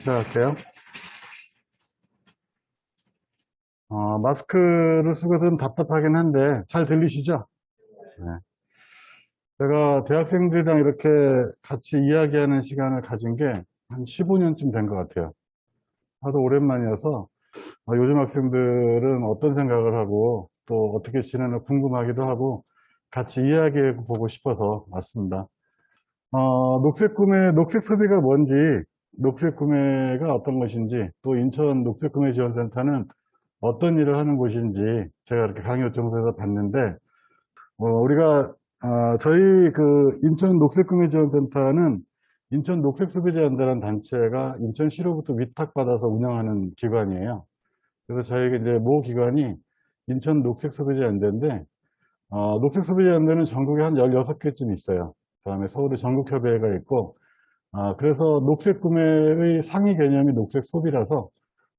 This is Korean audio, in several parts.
시작할게요. 마스크를 쓰고 좀 답답하긴 한데 잘 들리시죠? 네. 제가 대학생들이랑 이렇게 같이 이야기하는 시간을 가진 게 한 15년쯤 된 것 같아요. 하도 오랜만이어서 요즘 학생들은 어떤 생각을 하고 또 어떻게 지내나 궁금하기도 하고 같이 이야기해 보고 싶어서 왔습니다. 녹색 구매, 녹색 소비가 뭔지, 녹색 구매가 어떤 것인지, 또 인천 녹색 구매 지원센터는 어떤 일을 하는 곳인지 제가 이렇게 강의 요청서에서 봤는데, 저희 그 인천 녹색구매지원센터는 인천 녹색소비자연대라는 단체가 인천시로부터 위탁받아서 운영하는 기관이에요. 그래서 저희가 이제 모 기관이 인천 녹색소비자연대인데, 녹색소비자연대는 전국에 한 16개쯤 있어요. 그다음에 서울에 전국협의회가 있고, 그래서 녹색 구매의 상위 개념이 녹색 소비라서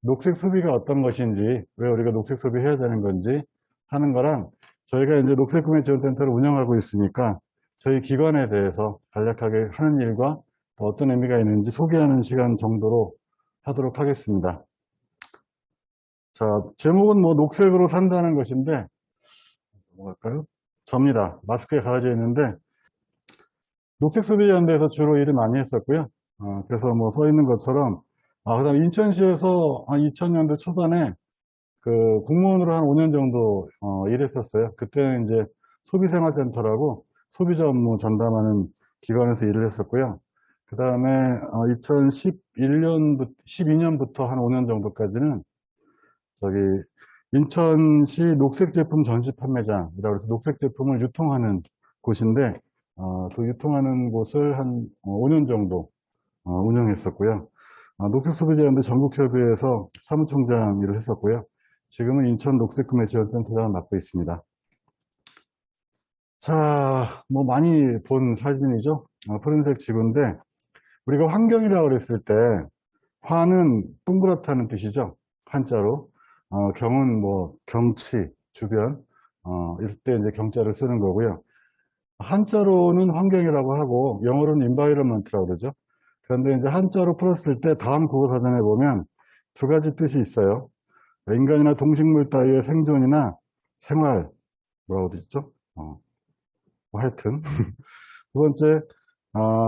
녹색 소비가 어떤 것인지, 왜 우리가 녹색 소비해야 되는 건지 하는 거랑 저희가 이제 녹색 구매 지원센터를 운영하고 있으니까 저희 기관에 대해서 간략하게 하는 일과 또 어떤 의미가 있는지 소개하는 시간 정도로 하도록 하겠습니다. 자, 제목은 뭐 녹색으로 산다는 것인데, 뭐랄까요? 접니다. 마스크에 가려져 있는데, 녹색 소비자연대에서 주로 일을 많이 했었고요. 그래서 뭐 써 있는 것처럼, 그다음 인천시에서 한 2000년대 초반에 그 공무원으로 한 5년 정도 일했었어요. 그때는 이제 소비생활센터라고 소비자 업무 전담하는 기관에서 일을 했었고요. 그 다음에 2011년부터 12년부터 한 5년 정도까지는 저기 인천시 녹색 제품 전시 판매장이라고 해서 녹색 제품을 유통하는 곳인데 그 유통하는 곳을 한 5년 정도 운영했었고요. 녹색 소비자연대 전국협의회에서 사무총장 일을 했었고요. 지금은 인천 녹색구매지원센터장을 맡고 있습니다. 자, 뭐 많이 본 사진이죠. 푸른색 지구인데 우리가 환경이라고 그랬을 때 화는 동그랗다는 뜻이죠. 한자로. 경은 뭐 경치, 주변. 이럴 때 이제 경자를 쓰는 거고요. 한자로는 환경이라고 하고 영어로는 environment라고 그러죠. 그런데 이제 한자로 풀었을 때 다음 국어사전에 보면 두 가지 뜻이 있어요. 인간이나 동식물 따위의 생존이나 생활, 뭐라고 되죠? 뭐 하여튼. 두 번째,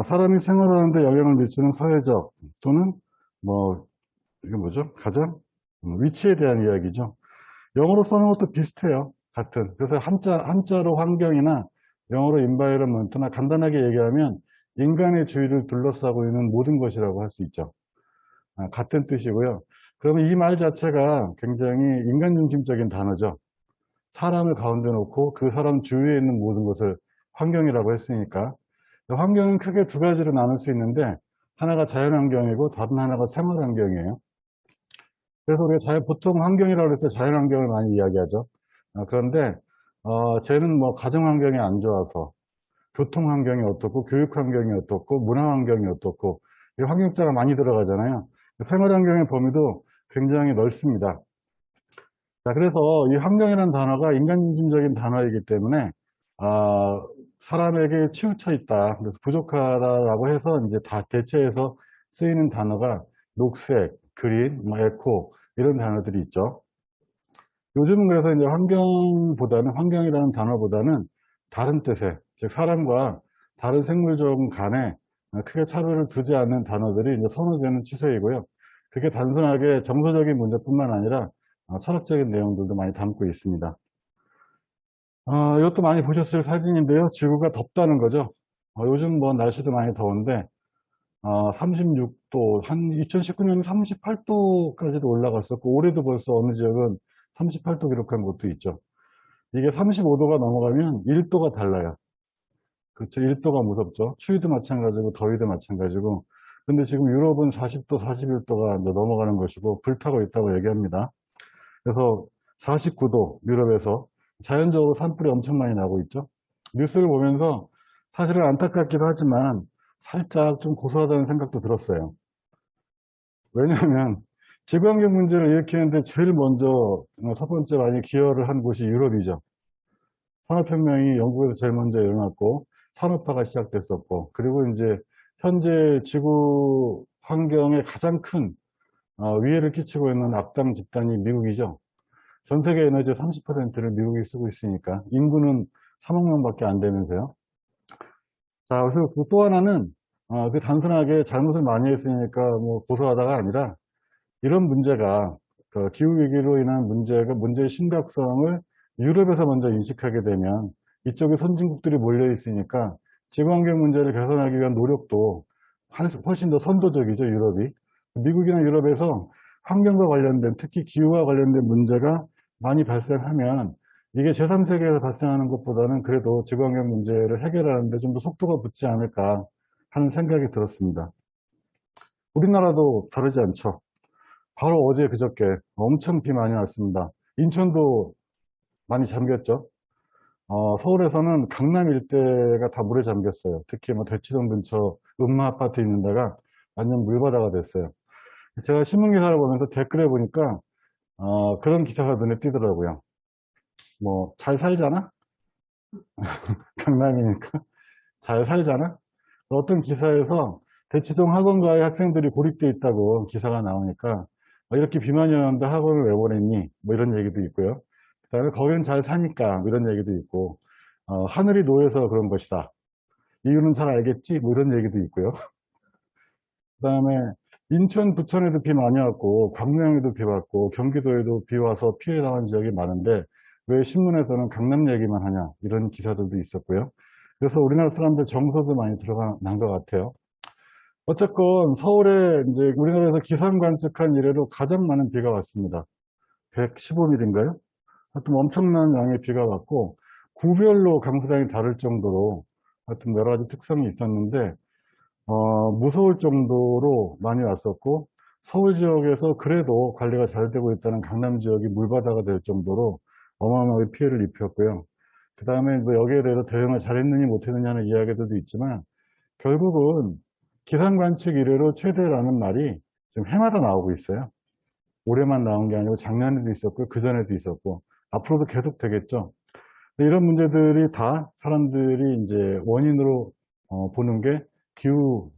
사람이 생활하는데 영향을 미치는 사회적 또는 뭐, 이게 뭐죠? 가장? 위치에 대한 이야기죠. 영어로 써는 것도 비슷해요. 같은. 그래서 한자로 환경이나 영어로 environment나 간단하게 얘기하면 인간의 주위를 둘러싸고 있는 모든 것이라고 할 수 있죠. 같은 뜻이고요. 그러면 이 말 자체가 굉장히 인간 중심적인 단어죠. 사람을 가운데 놓고 그 사람 주위에 있는 모든 것을 환경이라고 했으니까 환경은 크게 두 가지로 나눌 수 있는데 하나가 자연환경이고 다른 하나가 생활환경이에요. 그래서 우리가 보통 환경이라고 할 때 자연환경을 많이 이야기하죠. 그런데 쟤는 뭐 가정환경이 안 좋아서 교통환경이 어떻고 교육환경이 어떻고 문화환경이 어떻고 이 환경자가 많이 들어가잖아요. 생활환경의 범위도 굉장히 넓습니다. 자, 그래서 이 환경이라는 단어가 인간중심적인 단어이기 때문에 사람에게 치우쳐 있다. 그래서 부족하다라고 해서 이제 다 대체해서 쓰이는 단어가 녹색, 그린, 뭐 에코 이런 단어들이 있죠. 요즘은 그래서 이제 환경이라는 단어보다는 다른 뜻의, 즉 사람과 다른 생물종 간에 크게 차별을 두지 않는 단어들이 이제 선호되는 추세이고요. 그게 단순하게 정서적인 문제뿐만 아니라 철학적인 내용들도 많이 담고 있습니다. 이것도 많이 보셨을 사진인데요. 지구가 덥다는 거죠. 요즘 뭐 날씨도 많이 더운데 36도, 한 2019년에 38도까지도 올라갔었고 올해도 벌써 어느 지역은 38도 기록한 곳도 있죠. 이게 35도가 넘어가면 1도가 달라요. 그렇죠. 1도가 무섭죠. 추위도 마찬가지고 더위도 마찬가지고. 근데 지금 유럽은 40도, 41도가 넘어가는 것이고 불타고 있다고 얘기합니다. 그래서 49도 유럽에서 자연적으로 산불이 엄청 많이 나고 있죠. 뉴스를 보면서 사실은 안타깝기도 하지만 살짝 좀 고소하다는 생각도 들었어요. 왜냐하면 지구환경 문제를 일으키는데 제일 먼저 첫 번째 많이 기여를 한 곳이 유럽이죠. 산업혁명이 영국에서 제일 먼저 일어났고 산업화가 시작됐었고 그리고 이제 현재 지구 환경에 가장 큰 위해를 끼치고 있는 악당 집단이 미국이죠. 전 세계 에너지의 30%를 미국이 쓰고 있으니까 인구는 3억 명밖에 안 되면서요. 자, 그래서 또 하나는 그 단순하게 잘못을 많이 했으니까 뭐 고소하다가 아니라 이런 문제가 그 기후위기로 인한 문제의 심각성을 유럽에서 먼저 인식하게 되면 이쪽에 선진국들이 몰려 있으니까 지구환경 문제를 개선하기 위한 노력도 훨씬 더 선도적이죠, 유럽이. 미국이나 유럽에서 환경과 관련된, 특히 기후와 관련된 문제가 많이 발생하면 이게 제3세계에서 발생하는 것보다는 그래도 지구환경 문제를 해결하는데 좀 더 속도가 붙지 않을까 하는 생각이 들었습니다. 우리나라도 다르지 않죠. 바로 어제 그저께 엄청 비 많이 왔습니다. 인천도 많이 잠겼죠. 서울에서는 강남 일대가 다 물에 잠겼어요. 특히 뭐 대치동 근처 음마 아파트 있는 데가 완전 물바다가 됐어요. 제가 신문기사를 보면서 댓글에 보니까 그런 기사가 눈에 띄더라고요. 뭐 잘 살잖아? 강남이니까 잘 살잖아? 어떤 기사에서 대치동 학원가에 학생들이 고립되어 있다고 기사가 나오니까 이렇게 비만이 오는데 학원을 왜 보냈니? 뭐 이런 얘기도 있고요. 그 다음에 거기는 잘 사니까 뭐 이런 얘기도 있고 하늘이 노여서 그런 것이다. 이유는 잘 알겠지? 뭐 이런 얘기도 있고요. 그 다음에 인천, 부천에도 비 많이 왔고 광명에도 비 왔고 경기도에도 비 와서 피해 당한 지역이 많은데 왜 신문에서는 강남 얘기만 하냐 이런 기사들도 있었고요. 그래서 우리나라 사람들 정서도 많이 드러난 것 같아요. 어쨌건 서울에 이제 우리나라에서 기상 관측한 이래로 가장 많은 비가 왔습니다. 115mm인가요? 하여튼 엄청난 양의 비가 왔고 구별로 강수량이 다를 정도로 하여튼 여러 가지 특성이 있었는데 무서울 정도로 많이 왔었고 서울 지역에서 그래도 관리가 잘 되고 있다는 강남 지역이 물바다가 될 정도로 어마어마하게 피해를 입혔고요. 그 다음에 뭐 여기에 대해서 대응을 잘했느냐 못했느냐는 이야기들도 있지만 결국은 기상 관측 이래로 최대라는 말이 지금 해마다 나오고 있어요. 올해만 나온 게 아니고 작년에도 있었고 그전에도 있었고 앞으로도 계속 되겠죠. 이런 문제들이 다 사람들이 이제 원인으로 보는 게 기후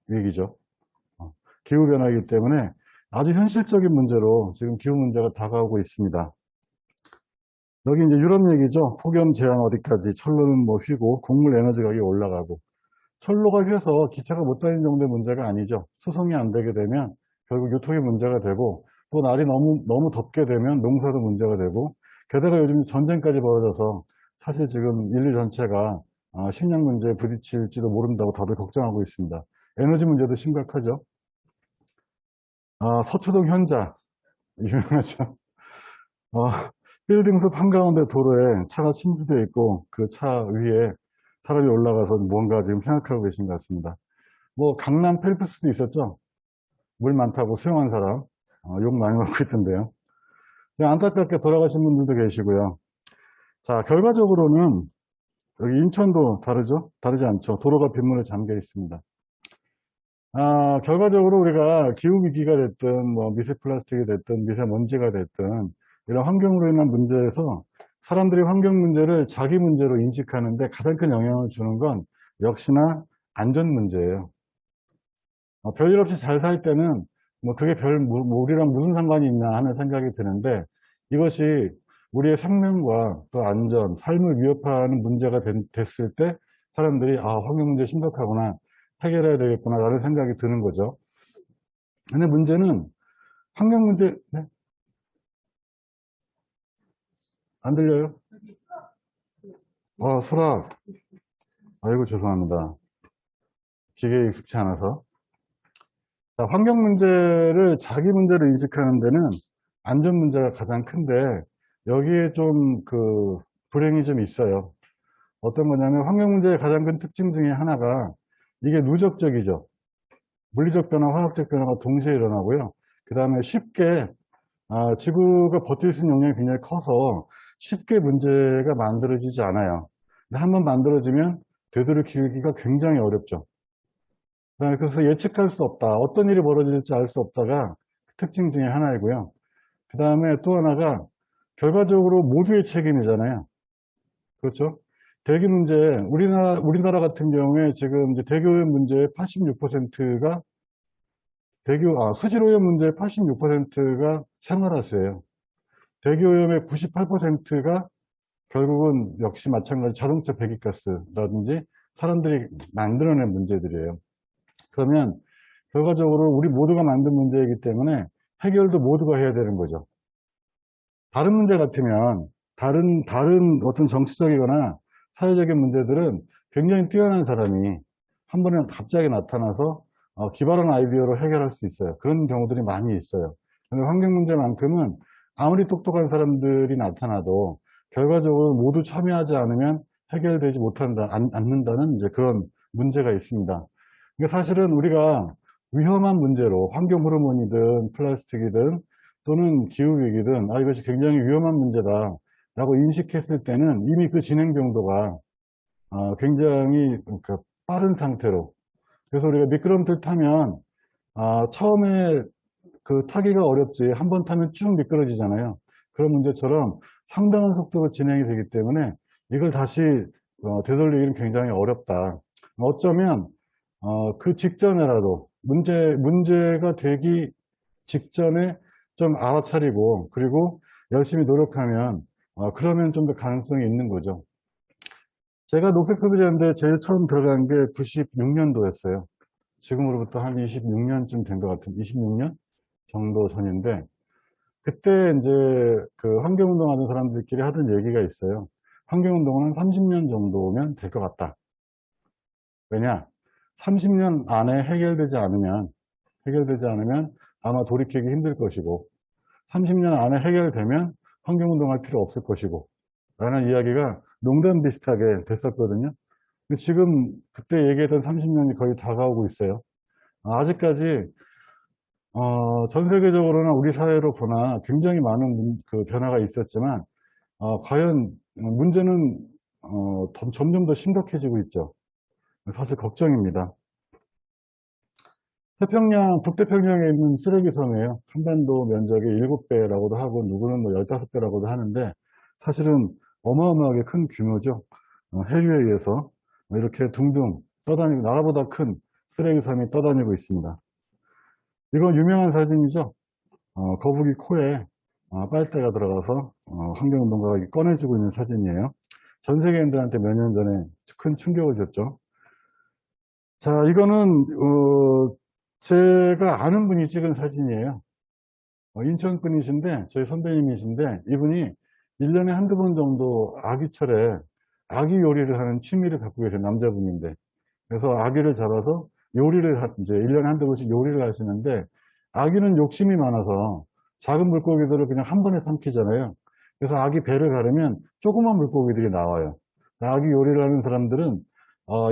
위기죠. 기후 변화이기 때문에 아주 현실적인 문제로 지금 기후 문제가 다가오고 있습니다. 여기 이제 유럽 얘기죠. 폭염 제한 어디까지, 철로는 뭐 휘고 곡물 에너지 가격이 올라가고 철로가 휘어서 기차가 못 다니는 정도의 문제가 아니죠. 수송이 안 되게 되면 결국 유통이 문제가 되고 또 날이 너무 덥게 되면 농사도 문제가 되고 게다가 요즘 전쟁까지 벌어져서 사실 지금 인류 전체가 식량 문제에 부딪힐지도 모른다고 다들 걱정하고 있습니다. 에너지 문제도 심각하죠. 서초동 현자 유명하죠. 빌딩숲 한가운데 도로에 차가 침수되어 있고 그 차 위에 사람이 올라가서 뭔가 지금 생각하고 계신 것 같습니다. 뭐 강남 펠프스도 있었죠. 물 많다고 수영한 사람 욕 많이 먹고 있던데요. 안타깝게 돌아가신 분들도 계시고요. 자, 결과적으로는 여기 인천도 다르죠? 다르지 않죠. 도로가 빗물에 잠겨 있습니다. 결과적으로 우리가 기후위기가 됐든 뭐 미세 플라스틱이 됐든 미세먼지가 됐든 이런 환경으로 인한 문제에서 사람들이 환경 문제를 자기 문제로 인식하는데 가장 큰 영향을 주는 건 역시나 안전 문제예요. 별일 없이 잘 살 때는 뭐 그게 뭐 우리랑 무슨 상관이 있나 하는 생각이 드는데 이것이 우리의 생명과 또 안전, 삶을 위협하는 문제가 됐을 때 사람들이 환경 문제 심각하구나, 해결해야 되겠구나 라는 생각이 드는 거죠. 근데 문제는 환경 문제, 네? 안 들려요? 수락. 아이고, 죄송합니다. 기계에 익숙치 않아서. 자, 환경 문제를 자기 문제로 인식하는 데는 안전 문제가 가장 큰데, 여기에 좀 불행이 좀 있어요. 어떤 거냐면, 환경 문제의 가장 큰 특징 중에 하나가, 이게 누적적이죠. 물리적 변화, 화학적 변화가 동시에 일어나고요. 그 다음에 쉽게, 지구가 버틸 수 있는 용량이 굉장히 커서 쉽게 문제가 만들어지지 않아요. 근데 한번 만들어지면 되돌이키기가 굉장히 어렵죠. 그래서 예측할 수 없다. 어떤 일이 벌어질지 알 수 없다가 특징 중에 하나이고요. 그 다음에 또 하나가 결과적으로 모두의 책임이잖아요. 그렇죠? 대기 문제, 우리나라 같은 경우에 지금 이제 대기오염 문제의 86%가 수질오염 문제의 86%가 생활하수예요. 대기오염의 98%가 결국은 역시 마찬가지 자동차 배기가스라든지 사람들이 만들어낸 문제들이에요. 그러면 결과적으로 우리 모두가 만든 문제이기 때문에 해결도 모두가 해야 되는 거죠. 다른 문제 같으면 다른 어떤 정치적이거나 사회적인 문제들은 굉장히 뛰어난 사람이 한 번에 갑자기 나타나서 기발한 아이디어로 해결할 수 있어요. 그런 경우들이 많이 있어요. 그런데 환경 문제만큼은 아무리 똑똑한 사람들이 나타나도 결과적으로 모두 참여하지 않으면 해결되지 않는다는 이제 그런 문제가 있습니다. 그러니까 사실은 우리가 위험한 문제로 환경 호르몬이든 플라스틱이든 또는 기후위기든 이것이 굉장히 위험한 문제다 라고 인식했을 때는 이미 그 진행 정도가 굉장히 빠른 상태로, 그래서 우리가 미끄럼틀 타면 처음에 타기가 어렵지 한 번 타면 쭉 미끄러지잖아요. 그런 문제처럼 상당한 속도로 진행이 되기 때문에 이걸 다시 되돌리기는 굉장히 어렵다. 어쩌면 그 직전에라도 문제가 되기 직전에 좀 알아차리고 그리고 열심히 노력하면 그러면 좀 더 가능성이 있는 거죠. 제가 녹색소비자인데 제일 처음 들어간 게 96년도였어요. 지금으로부터 한 26년쯤 된 것 같은, 26년 정도 전인데, 그때 이제 그 환경운동 하는 사람들끼리 하던 얘기가 있어요. 환경운동은 한 30년 정도면 될 것 같다. 왜냐? 30년 안에 해결되지 않으면 아마 돌이키기 힘들 것이고, 30년 안에 해결되면 환경운동할 필요 없을 것이고, 라는 이야기가 농담 비슷하게 됐었거든요. 근데 지금 그때 얘기했던 30년이 거의 다가오고 있어요. 아직까지 전 세계적으로나 우리 사회로 보나 굉장히 많은 그 변화가 있었지만 과연 문제는 점점 더 심각해지고 있죠. 사실 걱정입니다. 북태평양에 있는 쓰레기 섬이에요. 한반도 면적의 7배라고도 하고 누구는 뭐 15배라고도 하는데 사실은 어마어마하게 큰 규모죠. 해류에 의해서 이렇게 둥둥 떠다니고 나라보다 큰 쓰레기 섬이 떠다니고 있습니다. 이건 유명한 사진이죠. 거북이 코에 빨대가 들어가서 환경운동가가 꺼내주고 있는 사진이에요. 전 세계인들한테 몇 년 전에 큰 충격을 줬죠. 자, 이거는 제가 아는 분이 찍은 사진이에요. 인천 분이신데 저희 선배님이신데 이분이 1년에 한두 번 정도 아기철에 아기 요리를 하는 취미를 갖고 계신 남자분인데, 그래서 아기를 잡아서 이제 1년에 한두 번씩 요리를 하시는데, 아기는 욕심이 많아서 작은 물고기들을 그냥 한 번에 삼키잖아요. 그래서 아기 배를 가르면 조그만 물고기들이 나와요. 아기 요리를 하는 사람들은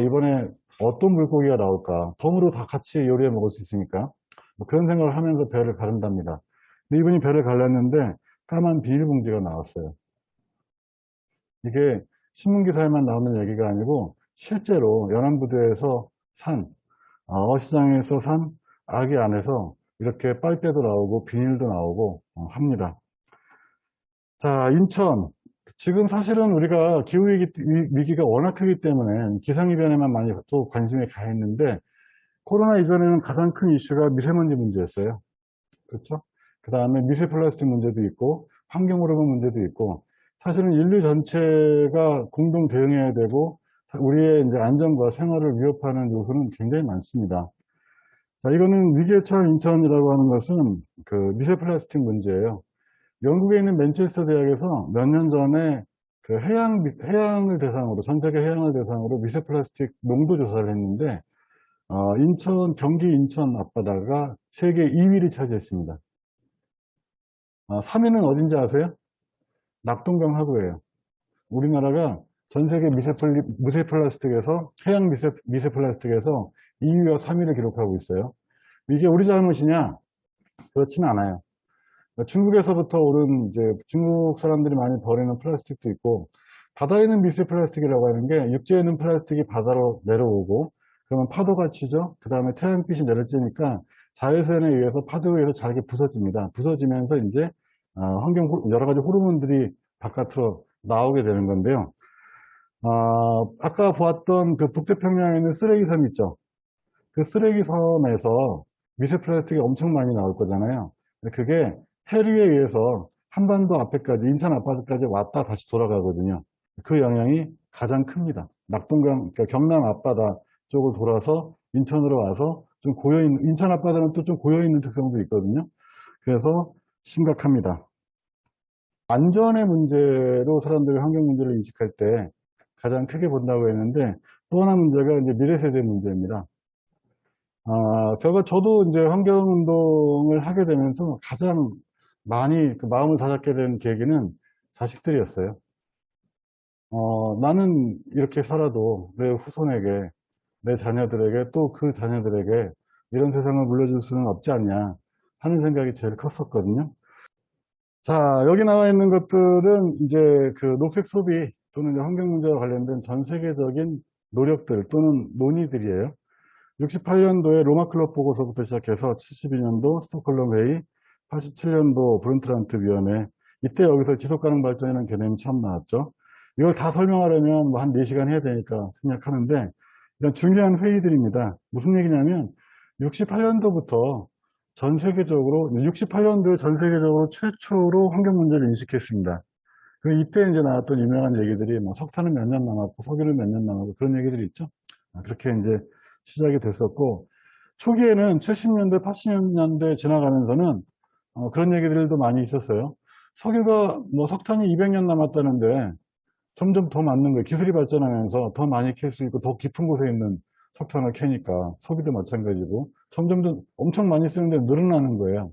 이번에 어떤 물고기가 나올까, 덤으로 다 같이 요리해 먹을 수 있으니까 뭐 그런 생각을 하면서 배를 가른답니다. 근데 이분이 배를 갈랐는데 까만 비닐봉지가 나왔어요. 이게 신문기사에만 나오는 얘기가 아니고 실제로 연안부두에서 어시장에서 산 아기 안에서 이렇게 빨대도 나오고 비닐도 나오고 합니다. 자, 인천. 지금 사실은 우리가 기후위기가 워낙 크기 때문에 기상이변에만 많이 또 관심이 가 있는데, 코로나 이전에는 가장 큰 이슈가 미세먼지 문제였어요. 그렇죠? 그 다음에 미세 플라스틱 문제도 있고 환경오염 문제도 있고, 사실은 인류 전체가 공동 대응해야 되고 우리의 이제 안전과 생활을 위협하는 요소는 굉장히 많습니다. 자, 이거는 위기에 처한 인천이라고 하는 것은 그 미세 플라스틱 문제예요. 영국에 있는 맨체스터 대학에서 몇 년 전에 그 해양을 대상으로, 전 세계 해양을 대상으로 미세 플라스틱 농도 조사를 했는데, 경기 인천 앞바다가 세계 2위를 차지했습니다. 3위는 어딘지 아세요? 낙동강 하구예요. 우리나라가 전 세계 미세 플라스틱에서, 해양 미세 플라스틱에서 2위와 3위를 기록하고 있어요. 이게 우리 잘못이냐? 그렇지는 않아요. 중국에서부터 오른 이제 중국 사람들이 많이 버리는 플라스틱도 있고, 바다에 있는 미세 플라스틱이라고 하는 게 육지에 있는 플라스틱이 바다로 내려오고 그러면 파도가 치죠. 그 다음에 태양빛이 내려지니까 자외선에 의해서 파도에 의해서 잘게 부서집니다. 부서지면서 이제 여러 가지 호르몬들이 바깥으로 나오게 되는 건데요. 아까 보았던 그 북태평양에 있는 쓰레기섬 있죠. 그 쓰레기섬에서 미세 플라스틱이 엄청 많이 나올 거잖아요. 근데 그게 해류에 의해서 한반도 앞에까지, 인천 앞바다까지 왔다 다시 돌아가거든요. 그 영향이 가장 큽니다. 낙동강, 그러니까 경남 앞바다 쪽을 돌아서 인천으로 와서 좀 고여있는, 인천 앞바다는 또 좀 고여있는 특성도 있거든요. 그래서 심각합니다. 안전의 문제로 사람들이 환경 문제를 인식할 때 가장 크게 본다고 했는데, 또 하나 문제가 이제 미래 세대 문제입니다. 저도 이제 환경운동을 하게 되면서 가장 많이 그 마음을 다잡게 된 계기는 자식들이었어요. 나는 이렇게 살아도 내 후손에게, 내 자녀들에게, 또 그 자녀들에게 이런 세상을 물려줄 수는 없지 않냐 하는 생각이 제일 컸었거든요. 자, 여기 나와 있는 것들은 이제 그 녹색 소비 또는 이제 환경 문제와 관련된 전 세계적인 노력들 또는 논의들이에요. 68년도에 로마 클럽 보고서부터 시작해서 72년도 스톡홀름 회의, 87년도 브룬트란트 위원회, 이때 여기서 지속가능 발전이라는 개념이 처음 나왔죠. 이걸 다 설명하려면 뭐 한 4시간 해야 되니까 생략하는데, 일단 중요한 회의들입니다. 무슨 얘기냐면 68년도부터 전 세계적으로, 68년도에 전 세계적으로 최초로 환경 문제를 인식했습니다. 그리고 이때 이제 나왔던 유명한 얘기들이 뭐 석탄은 몇 년 남았고 석유는 몇 년 남았고 그런 얘기들이 있죠. 그렇게 이제 시작이 됐었고, 초기에는 70년대, 80년대 지나가면서는 그런 얘기들도 많이 있었어요. 석유가 뭐 석탄이 200년 남았다는데 점점 더 많는 거예요. 기술이 발전하면서 더 많이 캘 수 있고 더 깊은 곳에 있는 석탄을 캐니까 소비도 마찬가지고 점점 더 엄청 많이 쓰는데 늘어나는 거예요.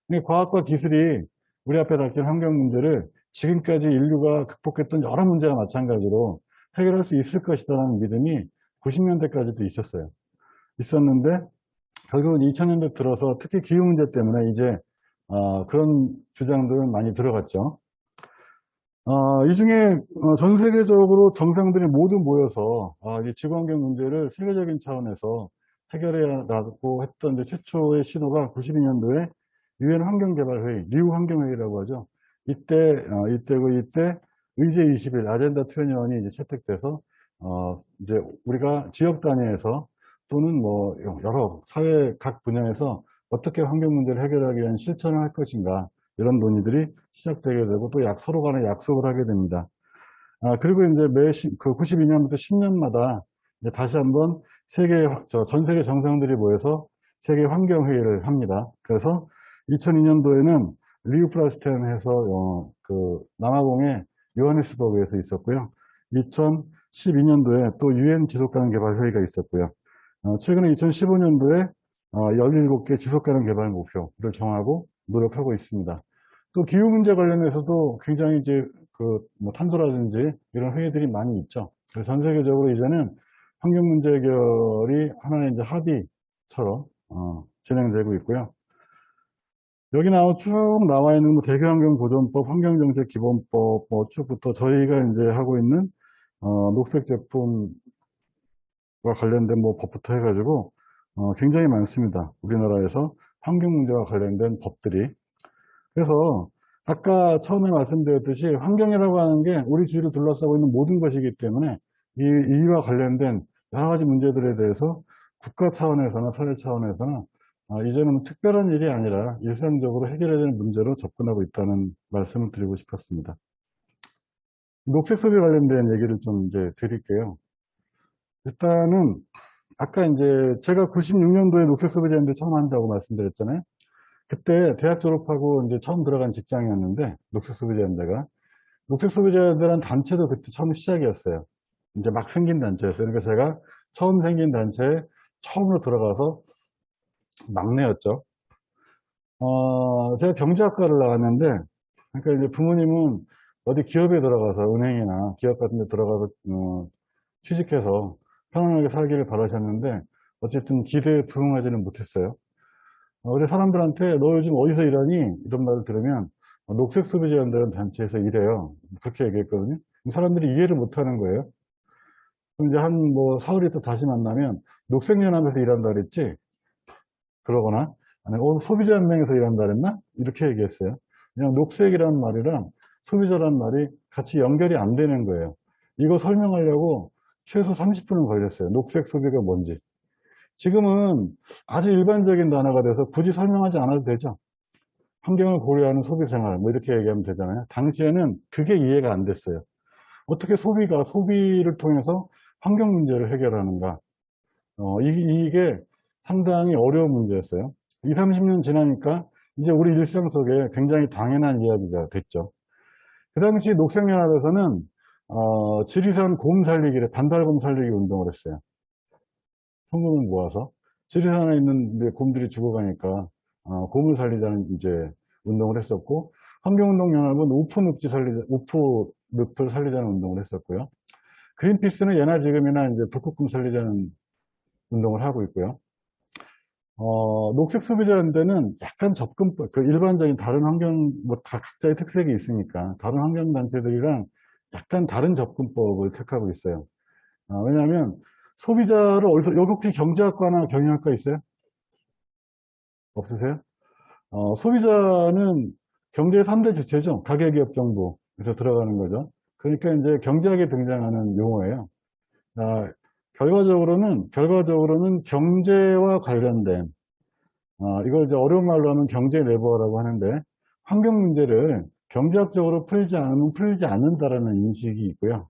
근데 과학과 기술이 우리 앞에 닥친 환경 문제를 지금까지 인류가 극복했던 여러 문제와 마찬가지로 해결할 수 있을 것이다라는 믿음이 90년대까지도 있었어요. 있었는데 결국은 2000년대 들어서 특히 기후 문제 때문에 이제 그런 주장들은 많이 들어갔죠. 이 중에 전 세계적으로 정상들이 모두 모여서 이 지구환경 문제를 세계적인 차원에서 해결해라고 했던 이제 최초의 시도가 92년도에 유엔 환경개발회의, 리우 환경회의라고 하죠. 이때 의제 21 아젠다 21이 이제 채택돼서 이제 우리가 지역 단위에서 또는 뭐 여러 사회 각 분야에서 어떻게 환경 문제를 해결하기 위한 실천을 할 것인가, 이런 논의들이 시작되게 되고 또 서로 간에 약속을 하게 됩니다. 그리고 이제 그 92년부터 10년마다 이제 다시 한번 전 세계 정상들이 모여서 세계 환경회의를 합니다. 그래서 2002년도에는 리우 플라스텐 해서 그 남아공의 요하네스버그에서 있었고요. 2012년도에 또 유엔 지속가능 개발 회의가 있었고요. 최근에 2015년도에 17개 지속가능 개발 목표를 정하고 노력하고 있습니다. 또 기후 문제 관련해서도 굉장히 이제 뭐 탄소라든지 이런 회의들이 많이 있죠. 그래서 전 세계적으로 이제는 환경 문제 해결이 하나의 이제 합의처럼 진행되고 있고요. 여기 쭉 나와 있는 뭐 대기환경보존법, 환경정책기본법 뭐 쭉부터 저희가 이제 하고 있는 녹색 제품과 관련된 뭐 법부터 해가지고 굉장히 많습니다. 우리나라에서 환경 문제와 관련된 법들이. 그래서 아까 처음에 말씀드렸듯이 환경이라고 하는 게 우리 주위를 둘러싸고 있는 모든 것이기 때문에 이와 관련된 여러 가지 문제들에 대해서 국가 차원에서나 사회 차원에서나 이제는 특별한 일이 아니라 일상적으로 해결해야 되는 문제로 접근하고 있다는 말씀을 드리고 싶었습니다. 녹색 소비 관련된 얘기를 좀 이제 드릴게요. 일단은 아까 이제 제가 96년도에 녹색 소비 제한대 처음 한다고 말씀드렸잖아요. 그때 대학 졸업하고 이제 처음 들어간 직장이었는데 녹색 소비 제한대가, 녹색 소비 제한대라는 단체도 그때 처음 시작이었어요. 이제 막 생긴 단체였어요. 그러니까 제가 처음 생긴 단체에 처음으로 들어가서 막내였죠. 제가 경제학과를 나왔는데, 그러니까 이제 부모님은 어디 기업에 들어가서 은행이나 기업 같은 데 들어가서 취직해서 편안하게 살기를 바라셨는데 어쨌든 기대에 부응하지는 못했어요. 우리 사람들한테 너 요즘 어디서 일하니? 이런 말을 들으면 녹색 소비 제한이라는 단체에서 일해요. 그렇게 얘기했거든요. 사람들이 이해를 못하는 거예요. 그럼 이제 한 뭐 사흘이 또 다시 만나면 녹색연합에서 일한다 그랬지? 그러거나 아니면 소비자연맹에서 일한다 그랬나? 이렇게 얘기했어요. 그냥 녹색이라는 말이랑 소비자라는 말이 같이 연결이 안 되는 거예요. 이거 설명하려고 최소 30분은 걸렸어요. 녹색 소비가 뭔지. 지금은 아주 일반적인 단어가 돼서 굳이 설명하지 않아도 되죠. 환경을 고려하는 소비 생활, 뭐 이렇게 얘기하면 되잖아요. 당시에는 그게 이해가 안 됐어요. 어떻게 소비가 소비를 통해서 환경 문제를 해결하는가. 이게 상당히 어려운 문제였어요. 20, 30년 지나니까 이제 우리 일상 속에 굉장히 당연한 이야기가 됐죠. 그 당시 녹색연합에서는 지리산 곰 살리기를 반달곰 살리기 운동을 했어요. 성금을 모아서 지리산에 있는 곰들이 죽어가니까 곰을 살리자는 이제 운동을 했었고, 환경운동연합은 우푸늪을 살리자는 운동을 했었고요. 그린피스는 예나 지금이나 이제 북극곰 살리자는 운동을 하고 있고요. 녹색 소비자연대는 약간 접근법, 그 일반적인 다른 환경, 뭐 다 각자의 특색이 있으니까 다른 환경단체들이랑 약간 다른 접근법을 택하고 있어요. 왜냐하면 소비자를 어디서, 여기 혹시 경제학과나 경영학과 있어요? 없으세요? 소비자는 경제의 3대 주체죠. 가계기업 정부에서 들어가는 거죠. 그러니까 이제 경제학에 등장하는 용어예요. 결과적으로는 경제와 관련된, 이걸 이제 어려운 말로 하면 경제 레버라고 하는데, 환경 문제를 경제학적으로 풀지 않으면 풀지 않는다라는 인식이 있고요.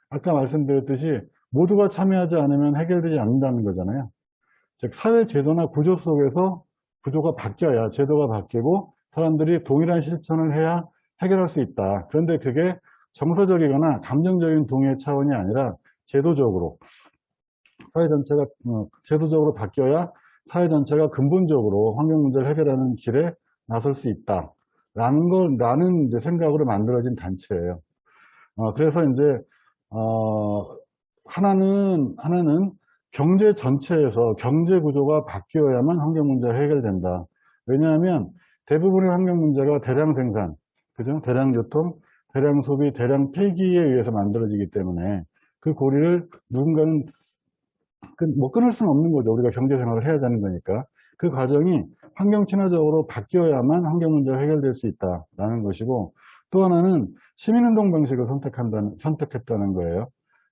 아까 말씀드렸듯이 모두가 참여하지 않으면 해결되지 않는다는 거잖아요. 즉, 사회 제도나 구조 속에서 구조가 바뀌어야 제도가 바뀌고 사람들이 동일한 실천을 해야 해결할 수 있다. 그런데 그게 정서적이거나 감정적인 동의의 차원이 아니라 제도적으로 사회 전체가 제도적으로 바뀌어야 사회 전체가 근본적으로 환경 문제를 해결하는 길에 나설 수 있다라는 이제 생각으로 만들어진 단체예요. 그래서 이제 하나는 경제 전체에서 경제 구조가 바뀌어야만 환경 문제가 해결된다. 왜냐하면 대부분의 환경 문제가 대량 생산, 그죠? 대량 유통, 대량 소비, 대량 폐기에 의해서 만들어지기 때문에 그 고리를 누군가는 끊을 수는 없는 거죠. 우리가 경제 생활을 해야 되는 거니까. 그 과정이 환경 친화적으로 바뀌어야만 환경 문제가 해결될 수 있다라는 것이고, 또 하나는 시민운동 방식을 선택했다는 거예요.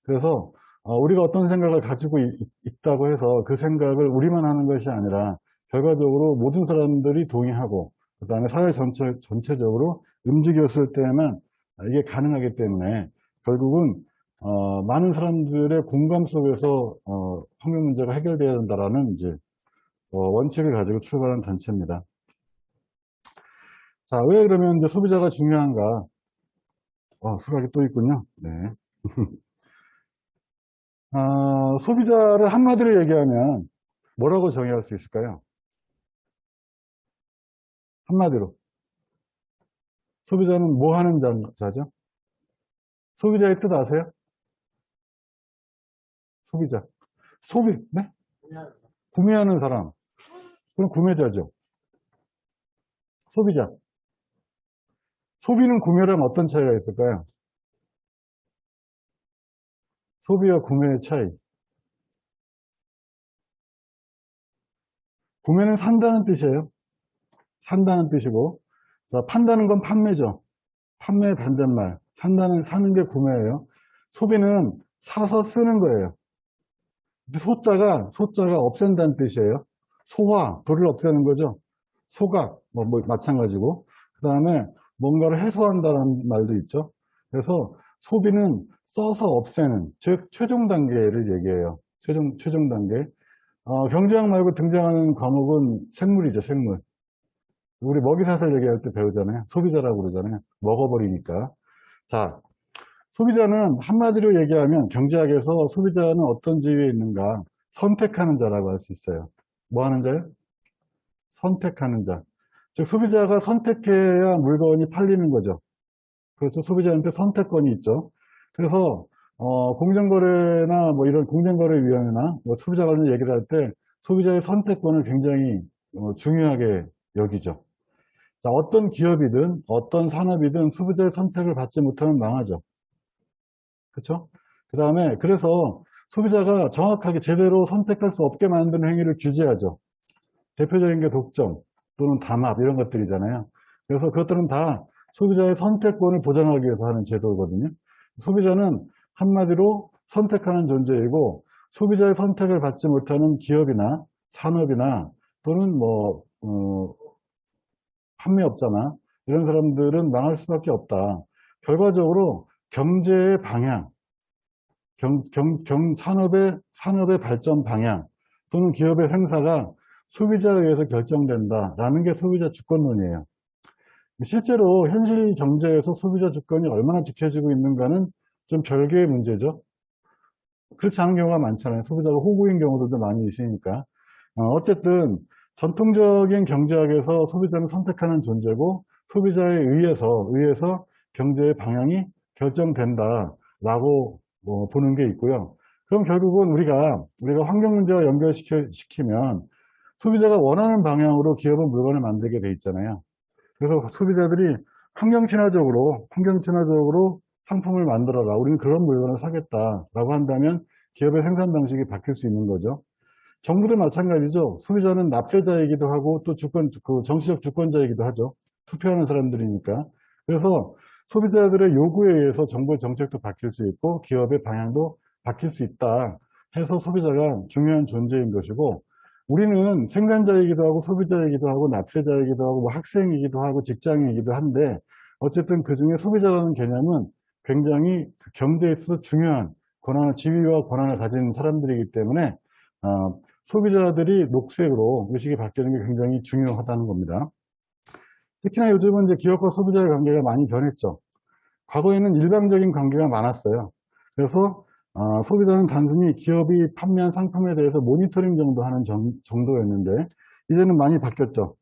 그래서 우리가 어떤 생각을 가지고 있다고 해서 그 생각을 우리만 하는 것이 아니라 결과적으로 모든 사람들이 동의하고 그 다음에 사회 전체적으로 움직였을 때만 이게 가능하기 때문에 결국은 많은 사람들의 공감 속에서 환경 문제가 해결돼야 된다라는 이제 원칙을 가지고 출발한 단체입니다. 자, 왜 그러면 이제 소비자가 중요한가? 수락이 또 있군요. 네. 소비자를 한마디로 얘기하면 뭐라고 정의할 수 있을까요? 한마디로. 소비자는 뭐 하는 자죠? 소비자의 뜻 아세요? 소비자. 네? 구매하는 사람. 그럼 구매자죠. 소비자. 소비는 구매랑 어떤 차이가 있을까요? 소비와 구매의 차이. 구매는 산다는 뜻이에요. 산다는 뜻이고, 자, 판다는 건 판매죠. 판매의 반대말. 사는 게 구매예요. 소비는 사서 쓰는 거예요. 소자가 없앤다는 뜻이에요. 소화, 불을 없애는 거죠. 소각, 뭐 마찬가지고. 그 다음에 뭔가를 해소한다는 말도 있죠. 그래서 소비는 써서 없애는, 즉, 최종 단계를 얘기해요. 최종 단계. 경제학 말고 등장하는 과목은 생물이죠, 생물. 우리 먹이사슬 얘기할 때 배우잖아요. 소비자라고 그러잖아요. 먹어버리니까. 자, 소비자는 한마디로 얘기하면 경제학에서 소비자는 어떤 지위에 있는가? 선택하는 자라고 할 수 있어요. 뭐 하는 자요? 선택하는 자. 즉, 소비자가 선택해야 물건이 팔리는 거죠. 그래서 소비자한테 선택권이 있죠. 그래서 공정거래나 뭐 이런 공정거래위원회나 뭐 소비자 관련 얘기를 할 때 소비자의 선택권을 굉장히 중요하게 여기죠. 자, 어떤 기업이든 어떤 산업이든 소비자의 선택을 받지 못하면 망하죠. 그렇죠? 그 다음에 그래서 소비자가 정확하게 제대로 선택할 수 없게 만드는 행위를 규제하죠. 대표적인 게 독점 또는 담합 이런 것들이잖아요. 그래서 그것들은 다 소비자의 선택권을 보장하기 위해서 하는 제도거든요. 소비자는 한마디로 선택하는 존재이고 소비자의 선택을 받지 못하는 기업이나 산업이나 또는 뭐 판매업자나 이런 사람들은 망할 수밖에 없다. 결과적으로 경제의 방향, 산업의 발전 방향 또는 기업의 생사가 소비자에 의해서 결정된다라는 게 소비자 주권론이에요. 실제로 현실 경제에서 소비자 주권이 얼마나 지켜지고 있는가는 좀 별개의 문제죠. 그렇지 않은 경우가 많잖아요. 소비자가 호구인 경우들도 많이 있으니까. 어쨌든 전통적인 경제학에서 소비자는 선택하는 존재고 소비자에 의해서 경제의 방향이 결정된다라고 보는 게 있고요. 그럼 결국은 우리가 환경 문제와 연결시키면 소비자가 원하는 방향으로 기업은 물건을 만들게 돼 있잖아요. 그래서 소비자들이 환경 친화적으로 상품을 만들어라. 우리는 그런 물건을 사겠다라고 한다면 기업의 생산 방식이 바뀔 수 있는 거죠. 정부도 마찬가지죠. 소비자는 납세자이기도 하고 또 정치적 주권자이기도 하죠. 투표하는 사람들이니까. 그래서 소비자들의 요구에 의해서 정부의 정책도 바뀔 수 있고 기업의 방향도 바뀔 수 있다 해서 소비자가 중요한 존재인 것이고, 우리는 생산자이기도 하고 소비자이기도 하고 납세자이기도 하고 뭐 학생이기도 하고 직장이기도 한데, 어쨌든 그중에 소비자라는 개념은 굉장히 경제에 있어서 중요한 지위와 권한을 가진 사람들이기 때문에 소비자들이 녹색으로 의식이 바뀌는 게 굉장히 중요하다는 겁니다. 특히나 요즘은 이제 기업과 소비자의 관계가 많이 변했죠. 과거에는 일방적인 관계가 많았어요. 그래서 소비자는 단순히 기업이 판매한 상품에 대해서 모니터링 정도 하는 정도였는데, 이제는 많이 바뀌었죠.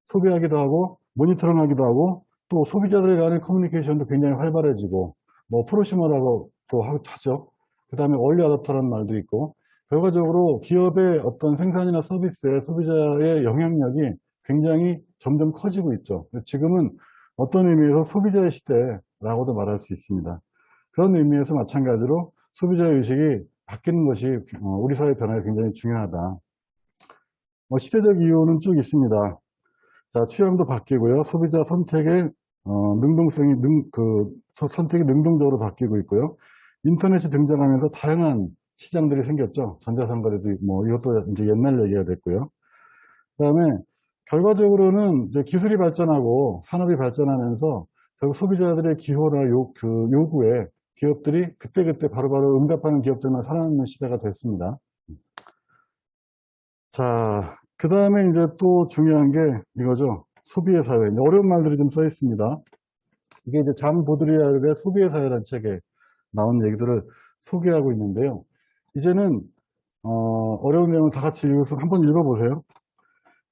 소비하기도 하고 모니터링 하기도 하고 또 소비자들 간의 커뮤니케이션도 굉장히 활발해지고, 뭐 프로슈머라고 또 하죠. 그 다음에 얼리 어댑터라는 말도 있고, 결과적으로 기업의 어떤 생산이나 서비스에 소비자의 영향력이 굉장히 점점 커지고 있죠. 지금은 어떤 의미에서 소비자의 시대라고도 말할 수 있습니다. 그런 의미에서 마찬가지로 소비자의 의식이 바뀌는 것이 우리 사회 변화에 굉장히 중요하다. 시대적 이유는 쭉 있습니다. 자, 취향도 바뀌고요. 소비자 선택의 선택이 능동적으로 바뀌고 있고요. 인터넷이 등장하면서 다양한 시장들이 생겼죠. 전자상거래도 뭐 이것도 이제 옛날 얘기가 됐고요. 그다음에 결과적으로는 이제 기술이 발전하고 산업이 발전하면서 결국 소비자들의 기호나 요구에 기업들이 그때그때 바로바로 응답하는 기업들만 살아남는 시대가 됐습니다. 자, 그 다음에 이제 또 중요한 게 이거죠. 소비의 사회. 어려운 말들이 좀 써 있습니다. 이게 이제 잔 보드리아르의 소비의 사회라는 책에 나온 얘기들을 소개하고 있는데요. 이제는 어려운 내용은 다 같이 한번 읽어보세요.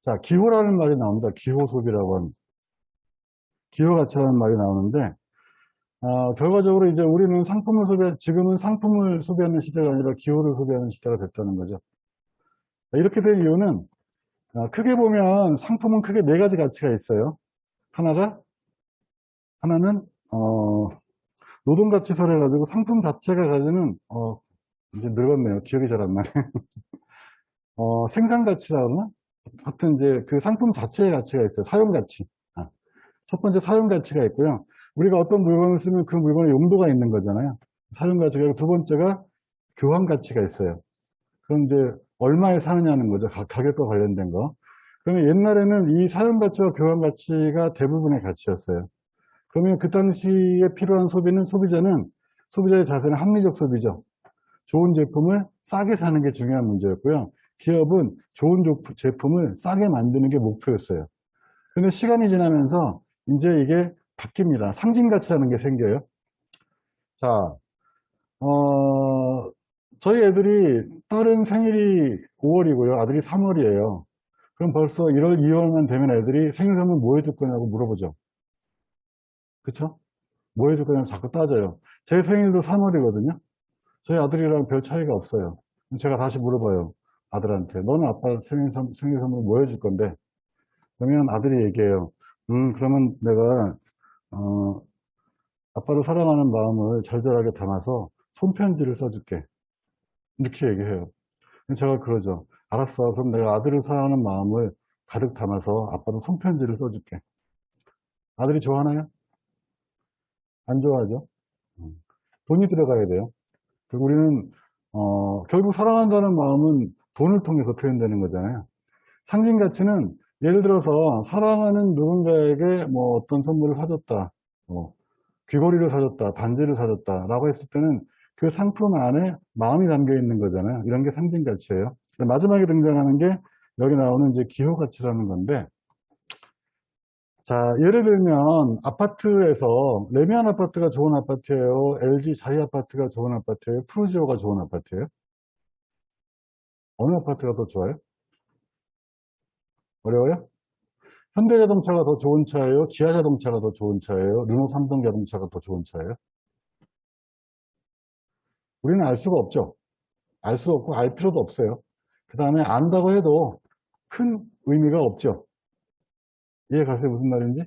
자, 기호라는 말이 나옵니다. 기호 소비라고 하는. 기호 가치라는 말이 나오는데, 결과적으로 이제 우리는 지금은 상품을 소비하는 시대가 아니라 기호를 소비하는 시대가 됐다는 거죠. 이렇게 된 이유는, 크게 보면 상품은 크게 네 가지 가치가 있어요. 하나는, 노동가치설 해가지고 상품 자체가 가지는, 이제 늙었네요. 기억이 잘 안 나네. 생산가치라고 하나? 하여튼 이제 그 상품 자체의 가치가 있어요. 사용가치. 첫 번째 사용가치가 있고요. 우리가 어떤 물건을 쓰면 그 물건의 용도가 있는 거잖아요. 사용가치가 있고, 두 번째가 교환가치가 있어요. 그럼 이제 얼마에 사느냐는 거죠. 가격과 관련된 거. 그러면 옛날에는 이 사용가치와 교환가치가 대부분의 가치였어요. 그러면 그 당시에 필요한 소비자의 자세는 합리적 소비죠. 좋은 제품을 싸게 사는 게 중요한 문제였고요. 기업은 좋은 제품을 싸게 만드는 게 목표였어요. 근데 시간이 지나면서 이제 이게 바뀝니다. 상징가치라는 게 생겨요. 자, 저희 애들이 딸은 생일이 5월이고요. 아들이 3월이에요. 그럼 벌써 1월, 2월만 되면 애들이 생일 선물 뭐 해줄 거냐고 물어보죠. 그쵸? 뭐 해줄 거냐고 자꾸 따져요. 제 생일도 3월이거든요. 저희 아들이랑 별 차이가 없어요. 제가 다시 물어봐요. 아들한테. 너는 아빠 생일 선물 뭐 해줄 건데? 그러면 아들이 얘기해요. 그러면 내가, 아빠를 사랑하는 마음을 절절하게 담아서 손편지를 써줄게. 이렇게 얘기해요. 제가 그러죠. 알았어. 그럼 내가 아들을 사랑하는 마음을 가득 담아서 아빠도 손편지를 써줄게. 아들이 좋아하나요? 안 좋아하죠? 돈이 들어가야 돼요. 그리고 우리는 결국 사랑한다는 마음은 돈을 통해서 표현되는 거잖아요. 상징 가치는 예를 들어서 사랑하는 누군가에게 뭐 어떤 선물을 사줬다, 뭐 귀걸이를 사줬다, 반지를 사줬다 라고 했을 때는 그 상품 안에 마음이 담겨 있는 거잖아요. 이런 게 상징 가치예요. 마지막에 등장하는 게 여기 나오는 이제 기호 가치라는 건데, 자, 예를 들면 아파트에서 레미안 아파트가 좋은 아파트예요? LG 자이 아파트가 좋은 아파트예요? 프루지오가 좋은 아파트예요? 어느 아파트가 더 좋아요? 어려워요? 현대자동차가 더 좋은 차예요? 기아자동차가 더 좋은 차예요? 르노 삼성자동차가 더 좋은 차예요? 우리는 알 수가 없죠. 알 수 없고 알 필요도 없어요. 그 다음에 안다고 해도 큰 의미가 없죠. 이해 가세요? 무슨 말인지?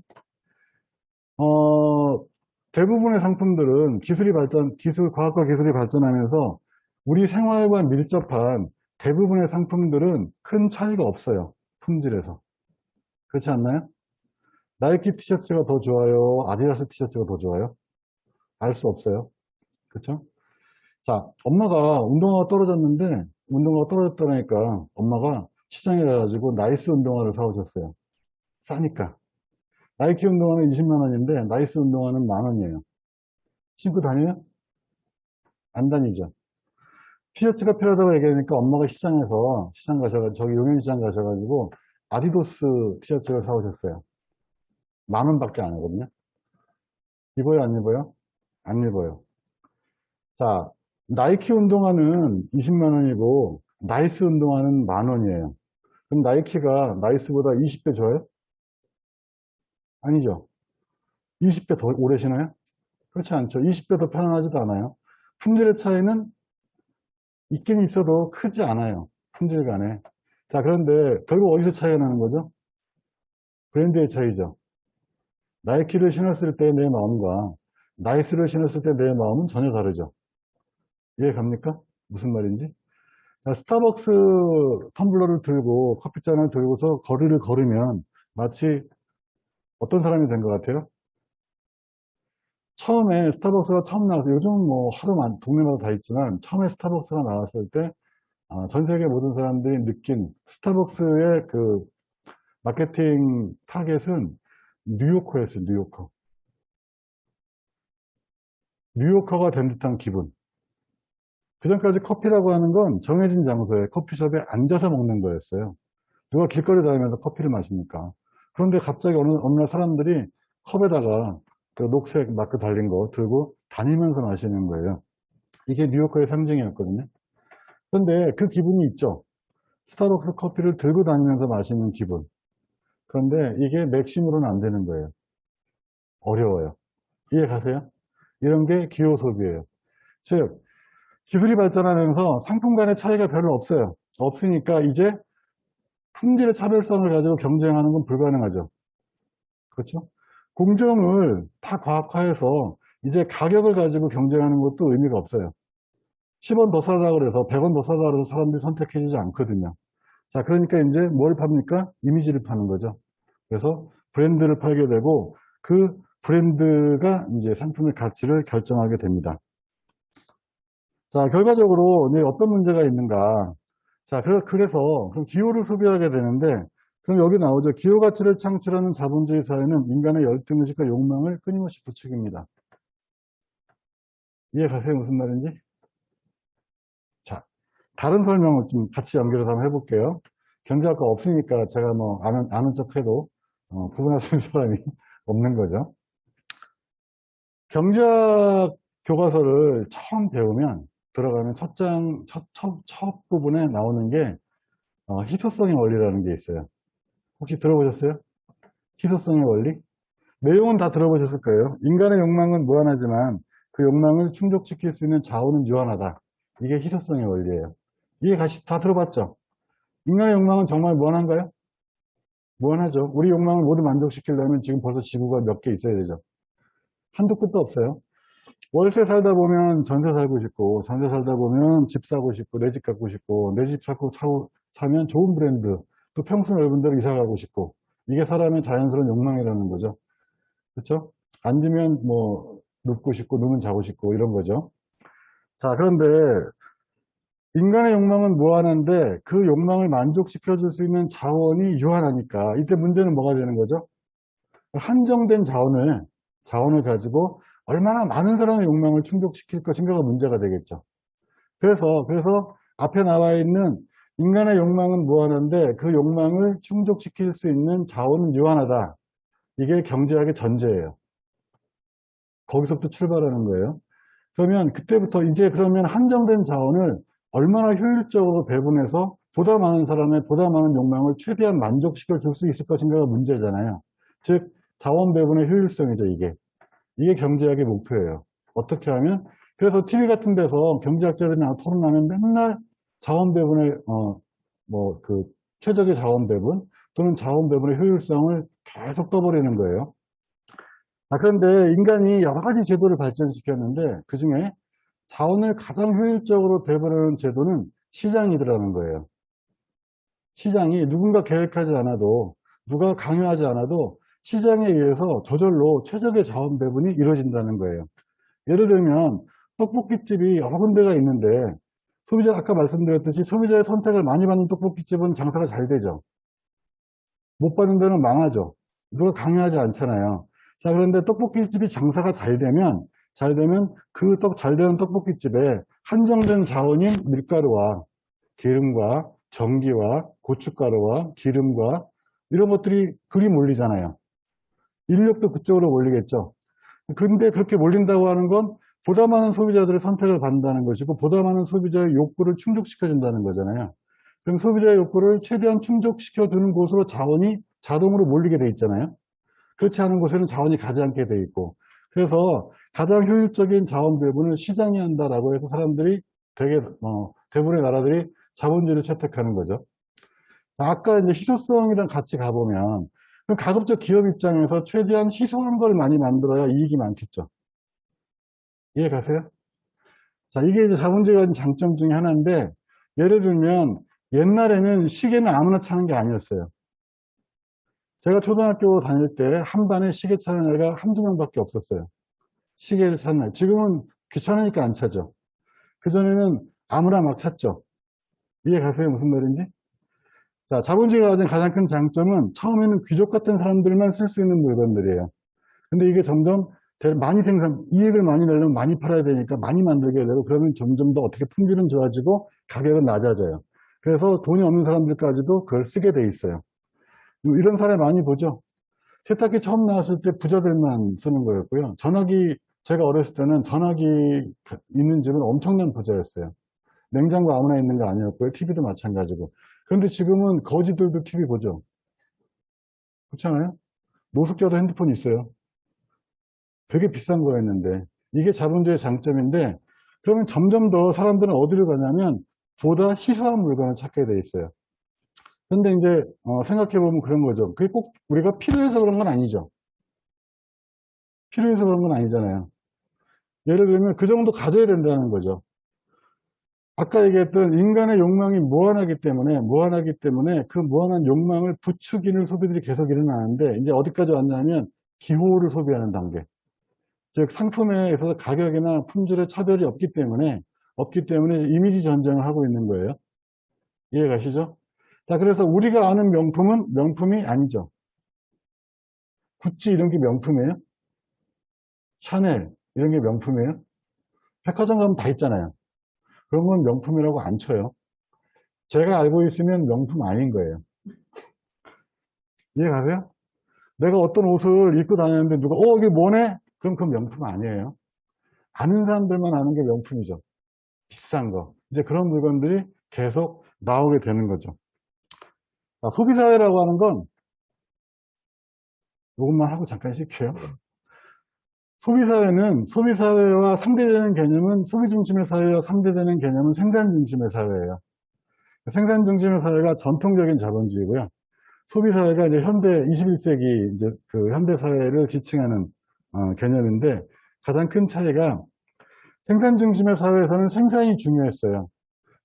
어, 대부분의 상품들은 과학과 기술이 발전하면서 우리 생활과 밀접한 대부분의 상품들은 큰 차이가 없어요. 품질에서. 그렇지 않나요? 나이키 티셔츠가 더 좋아요? 아디다스 티셔츠가 더 좋아요? 알 수 없어요. 그렇죠? 자, 엄마가 운동화가 떨어졌는데 운동화가 떨어졌다니까 엄마가 시장에 가가지고 나이스 운동화를 사오셨어요. 싸니까. 나이키 운동화는 20만 원인데 나이스 운동화는 만 원이에요. 신고 다녀요? 안 다니죠. 티셔츠가 필요하다고 얘기하니까 엄마가 시장 가셔가지고 저기 용인시장 가셔가지고 아디도스 티셔츠를 사오셨어요. 만 원밖에 안 하거든요. 입어요, 안 입어요? 안 입어요. 자, 나이키 운동화는 20만 원이고 나이스 운동화는 만 원이에요. 그럼 나이키가 나이스보다 20배 좋아요? 아니죠. 20배 더 오래 신어요? 그렇지 않죠. 20배 더 편안하지도 않아요. 품질의 차이는 있긴 있어도 크지 않아요. 품질 간에. 자, 그런데 결국 어디서 차이가 나는 거죠? 브랜드의 차이죠. 나이키를 신었을 때 내 마음과 나이스를 신었을 때 내 마음은 전혀 다르죠. 이해 갑니까? 무슨 말인지? 자, 스타벅스 텀블러를 들고 커피잔을 들고서 거리를 걸으면 마치 어떤 사람이 된 것 같아요? 처음에 스타벅스가 처음 나왔어요. 요즘은 뭐 하도 동네마다 다 있지만 처음에 스타벅스가 나왔을 때 전 세계 모든 사람들이 느낀 스타벅스의 그 마케팅 타겟은 뉴요커였어요. 뉴요커. 뉴요커가 된 듯한 기분. 그전까지 커피라고 하는 건 정해진 장소에 커피숍에 앉아서 먹는 거였어요. 누가 길거리 다니면서 커피를 마십니까? 그런데 갑자기 어느 날 사람들이 컵에다가 그 녹색 마크 달린 거 들고 다니면서 마시는 거예요. 이게 뉴요커의 상징이었거든요. 그런데 그 기분이 있죠. 스타벅스 커피를 들고 다니면서 마시는 기분. 그런데 이게 맥심으로는 안 되는 거예요. 어려워요. 이해 가세요? 이런 게 기호 소비예요. 즉, 기술이 발전하면서 상품 간의 차이가 별로 없어요. 없으니까 이제 품질의 차별성을 가지고 경쟁하는 건 불가능하죠. 그렇죠? 공정을 다 과학화해서 이제 가격을 가지고 경쟁하는 것도 의미가 없어요. 10원 더 사다 그래서 100원 더 사다 그래서 사람들이 선택해주지 않거든요. 자, 그러니까 이제 뭘 팝니까? 이미지를 파는 거죠. 그래서 브랜드를 팔게 되고 그 브랜드가 이제 상품의 가치를 결정하게 됩니다. 자, 결과적으로 이제 어떤 문제가 있는가? 자, 그래서 그럼 기호를 소비하게 되는데, 그럼 여기 나오죠. 기호 가치를 창출하는 자본주의 사회는 인간의 열등의식과 욕망을 끊임없이 부추깁니다. 이해 가세요? 무슨 말인지? 자, 다른 설명을 좀 같이 연결해서 한번 해볼게요. 경제학과 없으니까 제가 뭐 아는 척 해도 구분할 수 있는 사람이 없는 거죠. 경제학 교과서를 처음 배우면 들어가면 첫 부분에 나오는 게 희소성의 원리라는 게 있어요. 혹시 들어보셨어요? 희소성의 원리? 내용은 다 들어보셨을 거예요. 인간의 욕망은 무한하지만 그 욕망을 충족시킬 수 있는 자원은 유한하다. 이게 희소성의 원리예요. 이게 같이 다 들어봤죠? 인간의 욕망은 정말 무한한가요? 무한하죠. 우리 욕망을 모두 만족시키려면 지금 벌써 지구가 몇 개 있어야 되죠. 한도 끝도 없어요. 월세 살다 보면 전세 살고 싶고, 전세 살다 보면 집 사고 싶고, 내 집 갖고 싶고, 내 집 사면 좋은 브랜드, 또 평수 넓은 데로 이사 가고 싶고, 이게 사람의 자연스러운 욕망이라는 거죠. 그렇죠? 앉으면 뭐 눕고 싶고, 누우면 자고 싶고, 이런 거죠. 자, 그런데 인간의 욕망은 무한한데 그 욕망을 만족시켜줄 수 있는 자원이 유한하니까 이때 문제는 뭐가 되는 거죠? 한정된 자원을 가지고 얼마나 많은 사람의 욕망을 충족시킬 것인가가 문제가 되겠죠. 그래서 앞에 나와 있는 인간의 욕망은 무한한데 그 욕망을 충족시킬 수 있는 자원은 유한하다. 이게 경제학의 전제예요. 거기서부터 출발하는 거예요. 그러면 그때부터 이제 그러면 한정된 자원을 얼마나 효율적으로 배분해서 보다 많은 사람의 보다 많은 욕망을 최대한 만족시켜 줄 수 있을 것인가가 문제잖아요. 즉 자원 배분의 효율성이죠, 이게. 이게 경제학의 목표예요. 어떻게 하면 그래서 TV 같은 데서 경제학자들이랑 토론하면 맨날 자원 배분의 최적의 자원 배분 또는 자원 배분의 효율성을 계속 떠버리는 거예요. 그런데 인간이 여러 가지 제도를 발전시켰는데 그중에 자원을 가장 효율적으로 배분하는 제도는 시장이더라는 거예요. 시장이 누군가 계획하지 않아도 누가 강요하지 않아도 시장에 의해서 저절로 최적의 자원 배분이 이루어진다는 거예요. 예를 들면 떡볶이집이 여러 군데가 있는데 아까 말씀드렸듯이 소비자의 선택을 많이 받는 떡볶이집은 장사가 잘 되죠. 못 받는 데는 망하죠. 누가 강요하지 않잖아요. 자, 그런데 떡볶이집이 장사가 잘 되면 그 잘 되는 떡볶이집에 한정된 자원인 밀가루와 기름과 전기와 고춧가루와 기름과 이런 것들이 그리 몰리잖아요. 인력도 그쪽으로 몰리겠죠. 근데 그렇게 몰린다고 하는 건 보다 많은 소비자들의 선택을 받는다는 것이고 보다 많은 소비자의 욕구를 충족시켜준다는 거잖아요. 그럼 소비자의 욕구를 최대한 충족시켜주는 곳으로 자원이 자동으로 몰리게 돼 있잖아요. 그렇지 않은 곳에는 자원이 가지 않게 돼 있고 그래서 가장 효율적인 자원 배분을 시장이 한다라고 해서 사람들이 대부분의 나라들이 자본주의를 채택하는 거죠. 아까 이제 희소성이랑 같이 가보면 그럼 가급적 기업 입장에서 최대한 희소한 걸 많이 만들어야 이익이 많겠죠. 이해 가세요? 자, 이게 이제 자본주의가 가진 장점 중에 하나인데 예를 들면 옛날에는 시계는 아무나 차는 게 아니었어요. 제가 초등학교 다닐 때 한 반에 시계 차는 애가 한두 명밖에 없었어요. 시계를 찾는 애. 지금은 귀찮으니까 안 차죠. 그전에는 아무나 막 찾죠. 이해 가세요? 무슨 말인지? 자, 자본주의가 가진 가장 큰 장점은 처음에는 귀족 같은 사람들만 쓸 수 있는 물건들이에요. 근데 이게 점점 이익을 많이 내려면 많이 팔아야 되니까 많이 만들게 되고 그러면 점점 더 어떻게 품질은 좋아지고 가격은 낮아져요. 그래서 돈이 없는 사람들까지도 그걸 쓰게 돼 있어요. 이런 사례 많이 보죠. 세탁기 처음 나왔을 때 부자들만 쓰는 거였고요. 제가 어렸을 때는 전화기 있는 집은 엄청난 부자였어요. 냉장고 아무나 있는 거 아니었고요. TV도 마찬가지고. 그런데 지금은 거지들도 TV 보죠. 그렇잖아요? 노숙자도 핸드폰 있어요. 되게 비싼 거였는데 이게 자본주의의 장점인데 그러면 점점 더 사람들은 어디로 가냐면 보다 희소한 물건을 찾게 돼 있어요. 근데 이제 생각해보면 그런 거죠. 그게 꼭 우리가 필요해서 그런 건 아니죠. 필요해서 그런 건 아니잖아요. 예를 들면 그 정도 가져야 된다는 거죠. 아까 얘기했던 인간의 욕망이 무한하기 때문에 그 무한한 욕망을 부추기는 소비들이 계속 일어나는데 이제 어디까지 왔냐면 기호를 소비하는 단계. 즉 상품에 있어서 가격이나 품질의 차별이 없기 때문에 이미지 전쟁을 하고 있는 거예요. 이해 가시죠? 자, 그래서 우리가 아는 명품은 명품이 아니죠. 구찌 이런 게 명품이에요? 샤넬 이런 게 명품이에요? 백화점 가면 다 있잖아요. 그런 건 명품이라고 안 쳐요. 제가 알고 있으면 명품 아닌 거예요. 이해 가세요? 내가 어떤 옷을 입고 다녔는데 누가 이게 뭐네? 그럼 그건 명품 아니에요. 아는 사람들만 아는 게 명품이죠. 비싼 거. 이제 그런 물건들이 계속 나오게 되는 거죠. 소비사회라고 하는 건 이것만 하고 잠깐 쉴게요. 소비사회와 상대되는 개념은 소비 중심의 사회와 상대되는 개념은 생산 중심의 사회예요. 생산 중심의 사회가 전통적인 자본주의고요. 소비사회가 이제 21세기 이제 그 현대사회를 지칭하는 개념인데 가장 큰 차이가 생산 중심의 사회에서는 생산이 중요했어요.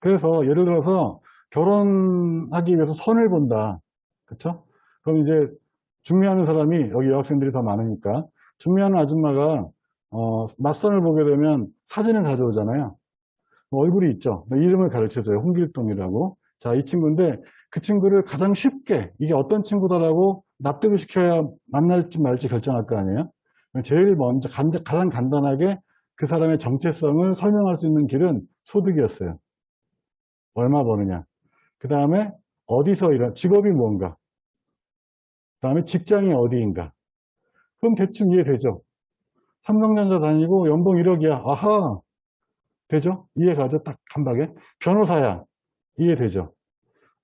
그래서 예를 들어서 결혼하기 위해서 선을 본다. 그렇죠? 그럼 이제 중매하는 사람이 여기 여학생들이 더 많으니까 중매하는 아줌마가 맞선을 보게 되면 사진을 가져오잖아요. 얼굴이 있죠. 이름을 가르쳐줘요. 홍길동이라고. 자, 이 친구인데 그 친구를 가장 쉽게 이게 어떤 친구다라고 납득을 시켜야 만날지 말지 결정할 거 아니에요. 제일 먼저 가장 간단하게 그 사람의 정체성을 설명할 수 있는 길은 소득이었어요. 얼마 버느냐. 그 다음에 어디서 직업이 뭔가. 그 다음에 직장이 어디인가. 그럼 대충 이해되죠. 삼성전자 다니고 연봉 1억이야. 아하. 되죠? 이해가죠? 딱 한 방에. 변호사야. 이해되죠?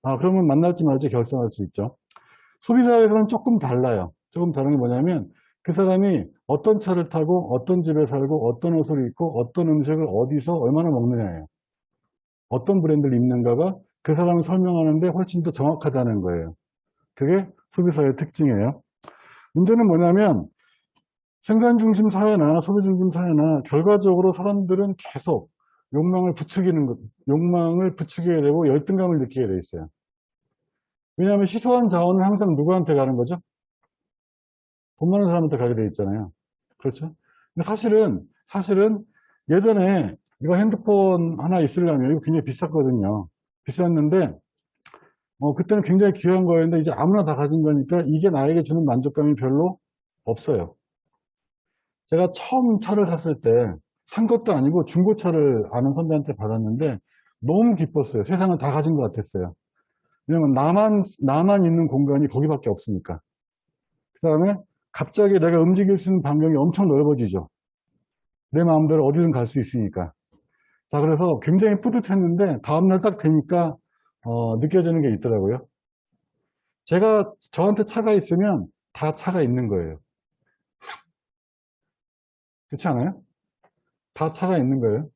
아, 그러면 만날지 말지 결정할 수 있죠. 소비자에서는 조금 달라요. 조금 다른 게 뭐냐면 그 사람이 어떤 차를 타고 어떤 집에 살고 어떤 옷을 입고 어떤 음식을 어디서 얼마나 먹느냐예요. 어떤 브랜드를 입는가가 그 사람을 설명하는데 훨씬 더 정확하다는 거예요. 그게 소비사의 특징이에요. 문제는 뭐냐면 생산 중심 사회나 소비 중심 사회나 결과적으로 사람들은 계속 욕망을 부추기게 되고 열등감을 느끼게 돼 있어요. 왜냐하면 희소한 자원은 항상 누구한테 가는 거죠? 돈 많은 사람한테 가게 돼 있잖아요. 그렇죠? 근데 사실은 예전에 이거 핸드폰 하나 있으려면 이거 굉장히 비쌌거든요. 비쌌는데, 그때는 굉장히 귀한 거였는데 이제 아무나 다 가진 거니까 이게 나에게 주는 만족감이 별로 없어요. 제가 처음 차를 샀을 때 산 것도 아니고 중고차를 아는 선배한테 받았는데 너무 기뻤어요. 세상을 다 가진 것 같았어요. 왜냐면 나만 있는 공간이 거기밖에 없으니까. 그 다음에 갑자기 내가 움직일 수 있는 반경이 엄청 넓어지죠. 내 마음대로 어디든 갈 수 있으니까. 자, 그래서 굉장히 뿌듯했는데 다음날 딱 되니까 느껴지는 게 있더라고요. 저한테 차가 있으면 다 차가 있는 거예요. 그렇지 않아요? 다 차가 있는 거예요.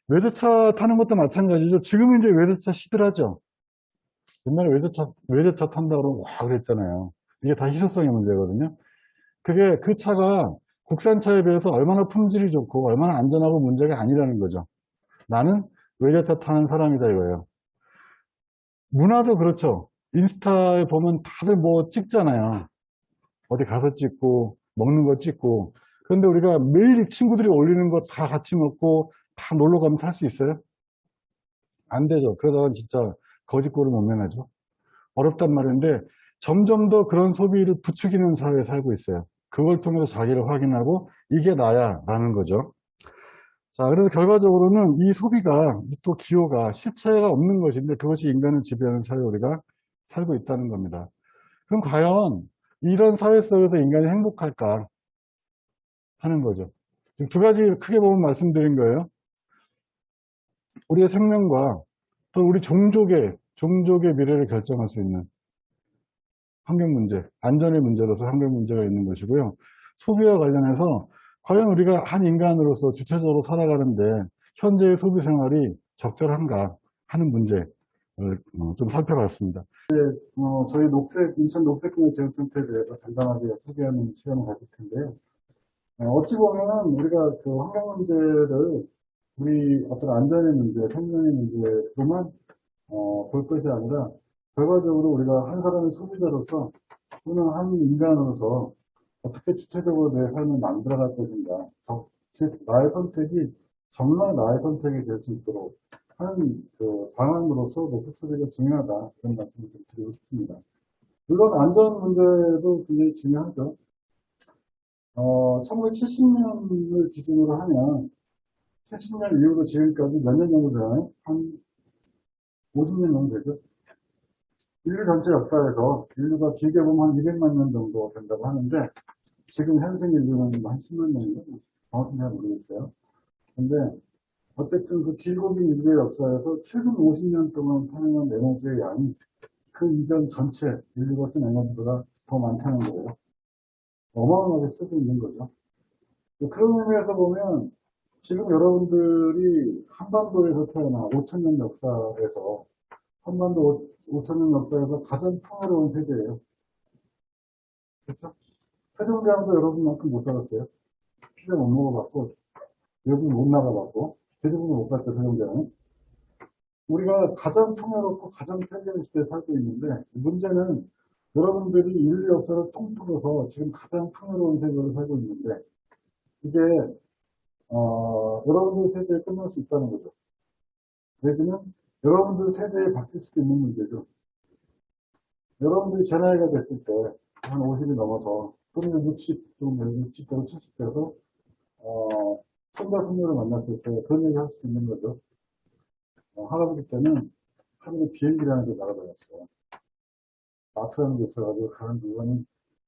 외제차 타는 것도 마찬가지죠. 지금은 이제 외제차 시들하죠. 옛날에 외제차 탄다고 그러면 와 그랬잖아요. 이게 다 희소성의 문제거든요. 그 차가 국산차에 비해서 얼마나 품질이 좋고 얼마나 안전하고 문제가 아니라는 거죠. 나는 외제차 타는 사람이다 이거예요. 문화도 그렇죠. 인스타에 보면 다들 뭐 찍잖아요. 어디 가서 찍고 먹는 거 찍고. 그런데 우리가 매일 친구들이 올리는 거 다 같이 먹고 다 놀러 가면 탈 수 있어요? 안 되죠. 그러다가 진짜 거짓골을 못 면하죠. 어렵단 말인데 점점 더 그런 소비를 부추기는 사회에 살고 있어요. 그걸 통해서 자기를 확인하고 이게 나야 라는 거죠. 자, 그래서 결과적으로는 이 소비가 또 기호가 실체가 없는 것인데 그것이 인간을 지배하는 사회에 우리가 살고 있다는 겁니다. 그럼 과연 이런 사회 속에서 인간이 행복할까 하는 거죠. 지금 두 가지 크게 보면 말씀드린 거예요. 우리의 생명과 또 우리 종족의 미래를 결정할 수 있는 환경 문제, 안전의 문제로서 환경 문제가 있는 것이고요. 소비와 관련해서 과연 우리가 한 인간으로서 주체적으로 살아가는데 현재의 소비 생활이 적절한가 하는 문제를 좀 살펴봤습니다. 저희 인천 녹색공예체육센터에 대해서 간단하게 소개하는 시간을 가질 텐데요. 어찌 보면 우리가 그 환경 문제를 우리 어떤 안전의 문제, 생명의 문제로만 볼 것이 아니라 결과적으로 우리가 한 사람의 소비자로서 또는 한 인간으로서 어떻게 주체적으로 내 삶을 만들어갈 것인가. 즉, 나의 선택이 정말 나의 선택이 될 수 있도록 하는 그 방안으로서 녹색 소비가 중요하다. 그런 말씀을 좀 드리고 싶습니다. 물론 안전 문제도 굉장히 중요하죠. 1970년을 기준으로 하면 70년 이후로 지금까지 몇 년 정도 되나요? 한 50년 정도 되죠. 인류 전체 역사에서 인류가 길게 보면 한 200만 년 정도 된다고 하는데 지금 현생 인류는 한 10만 년인가? 정확히 잘 모르겠어요. 근데 어쨌든 그 길고 긴 인류의 역사에서 최근 50년 동안 사용한 에너지의 양이 그 이전 전체 인류가 쓴 에너지보다 더 많다는 거예요. 어마어마하게 쓰고 있는 거죠. 그런 의미에서 보면 지금 여러분들이 한반도에서 태어나 5천년 역사에서 한반도 5천년 역사에서 가장 풍요로운 세대예요. 그렇죠? 세종대왕도 여러분만큼 못 살았어요. 피자 못 먹어봤고, 외국 못 나가봤고, 대부분 못 갔죠, 세종대왕은. 우리가 가장 풍요롭고 가장 편리한 시대에 살고 있는데, 문제는 여러분들이 인류 역사를 통틀어서 지금 가장 풍요로운 세계를 살고 있는데, 이게, 여러분들 세대에 끝날 수 있다는 거죠. 내지는 여러분들 세대에 바뀔 수도 있는 문제죠. 여러분들이 제 나이가 됐을 때, 한 50이 넘어서, 또는 60, 좀 60대로 70대에서, 손자, 손녀를 만났을 때 그런 얘기 할 수도 있는 거죠. 할아버지 때는 하늘에 비행기라는 게 날아다녔어요. 마트라는 게 있어가지고 가는 물건이